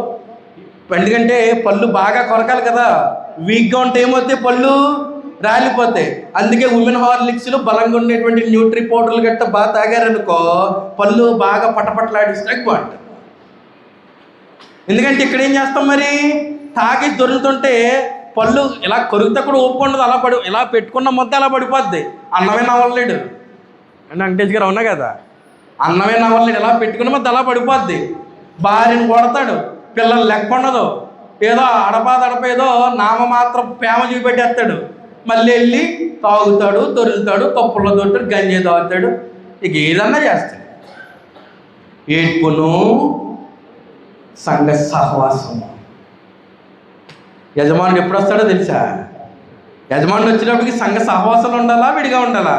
ఎందుకంటే పళ్ళు బాగా కొరకాలి కదా. వీక్గా ఉంటే ఏమవుతాయి? పళ్ళు రాలిపోతాయి. అందుకే ఉమెన్ హార్లిక్స్లు బలంగా ఉండేటువంటి న్యూట్రీ పౌడర్లు గట్ట బాగా తాగారనుకో పళ్ళు బాగా పటపట్లాడిస్తాయి బాగుంటుంది. ఎందుకంటే ఇక్కడ ఏం చేస్తాం, మరి తాగేసి దొరుకుతుంటే పళ్ళు ఇలా కొరికితే కూడా ఓపుకుండదు. అలా ఇలా పెట్టుకున్న మొత్తం అలా పడిపోద్ది. అన్నమే నవ్వలేడు అంటే వెంకటేష్ గారు అవునా కదా. అన్నమే నవ్వలేడు, ఎలా పెట్టుకున్న మొత్తం అలా పడిపోద్ది. భార్యను కొడతాడు, పిల్లలు లెక్క ఉండదు. ఏదో అడప ఏదో నామమాత్రం ప్రేమ చూపెట్టేస్తాడు. మళ్ళీ వెళ్ళి తాగుతాడు, దొరుకుతాడు, కప్పుల్లో దొరుకుతాడు, గంజి తాగుతాడు, ఇక ఏదన్నా చేస్తాడు. ఏడ్పును సంఘ సహవాసం. యజమానుడు ఎప్పుడు వస్తాడో తెలుసా? యజమానుడు వచ్చినప్పటికి సంఘ సహవాసాలు ఉండాలా, విడిగా ఉండాలా?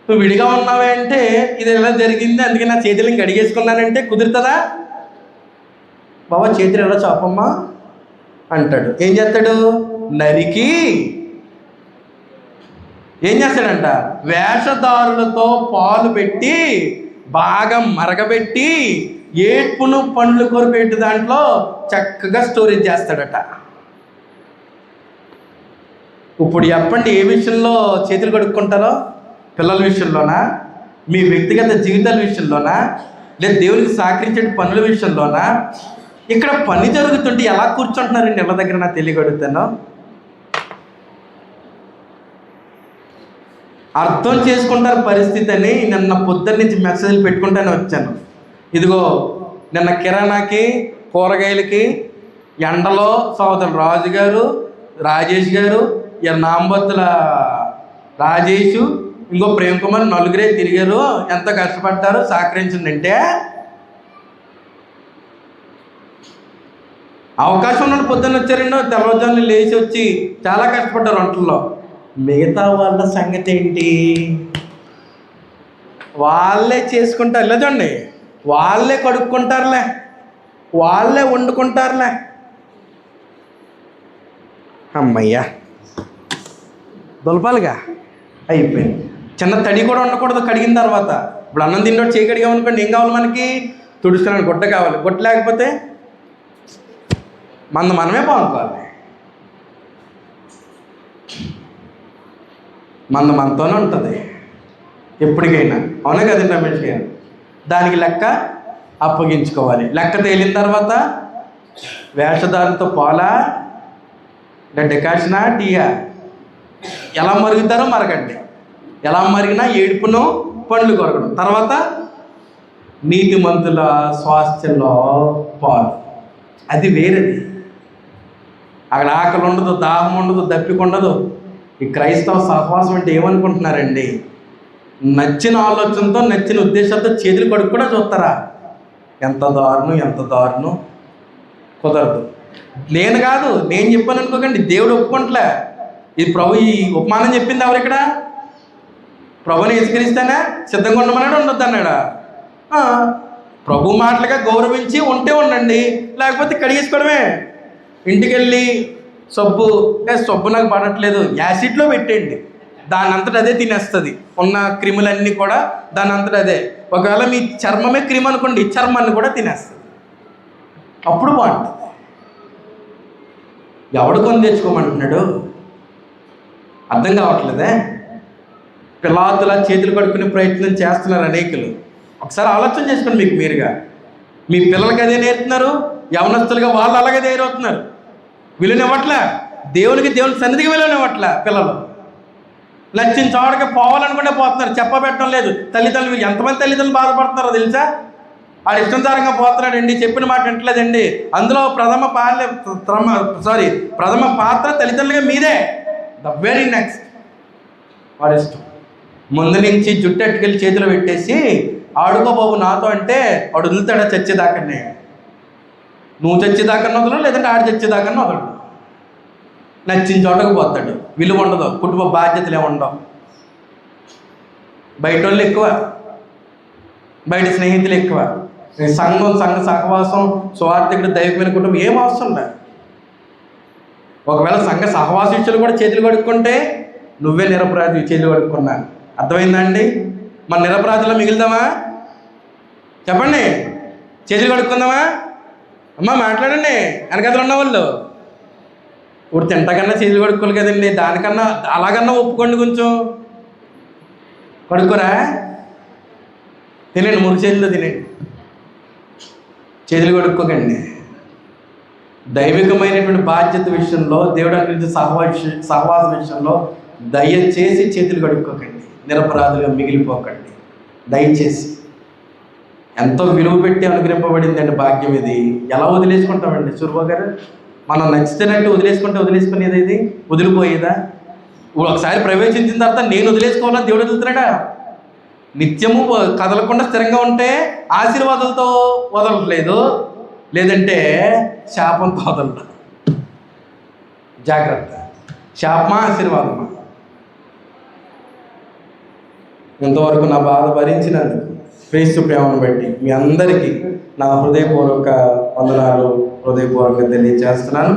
నువ్వు విడిగా ఉన్నావే అంటే ఇది ఎలా జరిగింది, అందుకే నా చేతులు ఇంక అడిగేసుకున్నానంటే కుదురుతుందా? బాబా చేతులు ఎలా చాపమ్మా అంటాడు. ఏం చేస్తాడు? నరికి ఏం చేస్తాడంట, వేషధారులతో పాలు పెట్టి బాగా మరగబెట్టి ఏడ్పును పండ్లు కొరిపెట్టి దాంట్లో చక్కగా స్టోరేజ్ చేస్తాడట. ఇప్పుడు చెప్పండి, ఏ విషయంలో చేతులు కడుక్కుంటారో? పిల్లల విషయంలోనా, మీ వ్యక్తిగత జీవితాల విషయంలోనా, లేదా దేవునికి సహకరించే పనుల విషయంలోనా? ఇక్కడ పని జరుగుతుంటే ఎలా కూర్చుంటున్నారండి ఇళ్ళ దగ్గర? నాకు తెలియగలుగుతాను. అర్థం చేసుకుంటారు పరిస్థితి అని నిన్న పొద్దున్న నుంచి మెసేజ్లు పెట్టుకుంటానే వచ్చాను. ఇదిగో నిన్న కిరాణాకి, కూరగాయలకి ఎండలో సోదరులు రాజు గారు, రాజేష్ గారు, నాంబత్తుల రాజేష్, ఇంకో ప్రేమ్ కుమార్, నలుగురే తిరిగారు. ఎంత కష్టపడ్డారో సహకరించిందంటే అవకాశం ఉన్న పొద్దున్న వచ్చారండి. తెల్లవారుజామున లేచి వచ్చి చాలా కష్టపడ్డారు వంటల్లో. మిగతా వాళ్ళ సంగతి ఏంటి? వాళ్ళే చేసుకుంటారు. ఇలా చూడండి, వాళ్ళే కడుక్కుంటారులే, వాళ్ళే వండుకుంటారులే. అమ్మయ్యా దులపాలిగా అయిపోయింది. చిన్న తడి కూడా ఉండకూడదు కడిగిన తర్వాత. ఇప్పుడు అన్నం తింటే చేయి కడిగామనుకోండి, ఏం కావాలి మనకి? తుడుస్తున్నాను గుడ్డ కావాలి. గుడ్డ లేకపోతే మనమే బాగుంకోవాలి. మనతోనే ఉంటుంది ఎప్పటికైనా. అవునా కదండి రమేష్ గారు? దానికి లెక్క అప్పగించుకోవాలి. లెక్క తేలిన తర్వాత వేషధారులతో పాలా, డికాషనా, టీయా, ఎలా మరుగుతారో మరగండి. ఎలా మరిగినా ఏడుపును పండ్లు కొరకడం. తర్వాత నీతిమంతుల స్వాస్థ్యంలో పాలు, అది వేరేది. అక్కడ ఆకలి ఉండదు, దాహం ఉండదు, దప్పిక ఉండదు. ఈ క్రైస్తవ సహవాసం అంటే ఏమనుకుంటున్నారండి? నచ్చిన ఆలోచనతో, నచ్చిన ఉద్దేశాలతో చేతులు కడుక్కు కూడా చూస్తారా? ఎంత దారుణం. కుదరదు. నేను కాదు, నేను చెప్పాను అనుకోకండి, దేవుడు ఒప్పుకుంటలే. ఇది ప్రభు ఈ ఉపమానం చెప్పింది ఎవరు ఇక్కడ? ప్రభుని ఎసుకరిస్తేనే సిద్ధంగా ఉండమన్నాడు, ఉండొద్దు అన్నాడా? ప్రభు మాటలుగా గౌరవించి ఉంటే ఉండండి, లేకపోతే కడిగేసుకోవడమే. ఇంటికి వెళ్ళి సబ్బు నాకు పడట్లేదు, యాసిడ్లో పెట్టండి, దాని అంతటా అదే తినేస్తుంది. ఉన్న క్రిములన్నీ కూడా దాని అంతటా అదే. ఒకవేళ మీ చర్మమే క్రిమ్ అనుకోండి, చర్మాన్ని కూడా తినేస్తుంది. అప్పుడు బాగుంటుంది. ఎవడు కొని తెచ్చుకోమంటున్నాడు? అర్థం కావట్లేదే. పిల్లాతులా చేతులు కడుక్కునే ప్రయత్నం చేస్తున్నారు అనేకులు. ఒకసారి ఆలోచన చేసుకోండి మీకు మీరుగా. మీ పిల్లలకి అదే నేర్పుతున్నారు, యవనస్తులుగా వాళ్ళు అలాగే తయారవుతున్నారు. విలువనివ్వట్లే, దేవుని సన్నిధికి విలువనివ్వట్లే. పిల్లలు నచ్చిన చోటకి పోవాలనుకుంటే పోతున్నారు, చెప్పబెట్టడం లేదు. తల్లిదండ్రులు ఎంతమంది తల్లిదండ్రులు బాధపడుతున్నారో తెలుసా? ఆడు ఇష్టంసారంగా పోతున్నాడండి, చెప్పిన మాట వింటలేదండి. అందులో ప్రథమ పాత్ర తల్లిదండ్రులుగా మీదే. ద వెరీ నెక్స్ట్ వాడి ఇష్టం. ముందు నుంచి జుట్టు అట్టుకెళ్ళి చేతిలో పెట్టేసి ఆడుకో బాబు నాతో అంటే వాడు వదులుతాడా? చచ్చేదాకానే. నువ్వు చచ్చేదాకా వదలడు, లేదంటే ఆడు చచ్చేదాకా వదలడు. నచ్చిన చోటకు పోతాడు. విలువ ఉండదు, కుటుంబ బాధ్యతలు ఏమి ఉండవు. బయట వాళ్ళు ఎక్కువ, బయట స్నేహితులు ఎక్కువ. సంఘ సహవాసం, స్వార్థకుడు, దైవమైన కుటుంబం ఏం అవసరం లేదు. ఒకవేళ సంఘ సహవాసిస్తులు కూడా చేతులు కడుక్కుంటే నువ్వే నిరపరాధి, చేతులు కడుక్కున్నా. అర్థమైందా అండి? మన నిరపరాధిలో మిగులుదామా? చెప్పండి. చేతులు కడుక్కుందామా? అమ్మా మాట్లాడండి. వెనకదలు ఉన్న వాళ్ళు ఇప్పుడు తింటకన్నా చేతులు కడుక్కోవాలి కదండి. దానికన్నా అలాగన్నా ఒప్పుకోండి, కొంచెం కడుక్కోరా. తినండి, 3 చేతులు తినండి, చేతులు కడుక్కోకండి. దైవికమైనటువంటి బాధ్యత విషయంలో, దేవుడు గురించి సహవాస విషయంలో దయచేసి చేతులు కడుక్కోకండి, నిరపరాధులుగా మిగిలిపోకండి దయచేసి. ఎంతో విలువ పెట్టి అనుగ్రహింపబడిందండి భాగ్యం ఇది. ఎలా వదిలేసుకుంటామండి సుర్వ గారు? మనం నచ్చితేనట్టు వదిలేసుకునేది ఇది వదిలిపోయేదా? ఒకసారి ప్రవేశించిన తర్వాత నేను వదిలేసుకోవాలని దేవుడు వదులుతున్నాడా? నిత్యము కదలకుండా స్థిరంగా ఉంటే ఆశీర్వాదాలతో వదలట్లేదు, లేదంటే శాపంతో వదలదు. జాగ్రత్త. శాపమా ఆశీర్వాదమా? ఇంతవరకు నా బాధ భరించినందుకు క్రీస్తు ప్రేమను బట్టి మీ అందరికీ నా హృదయపూర్వక వందనాలు, హృదయపూర్వకంగా తెలియజేస్తున్నాను.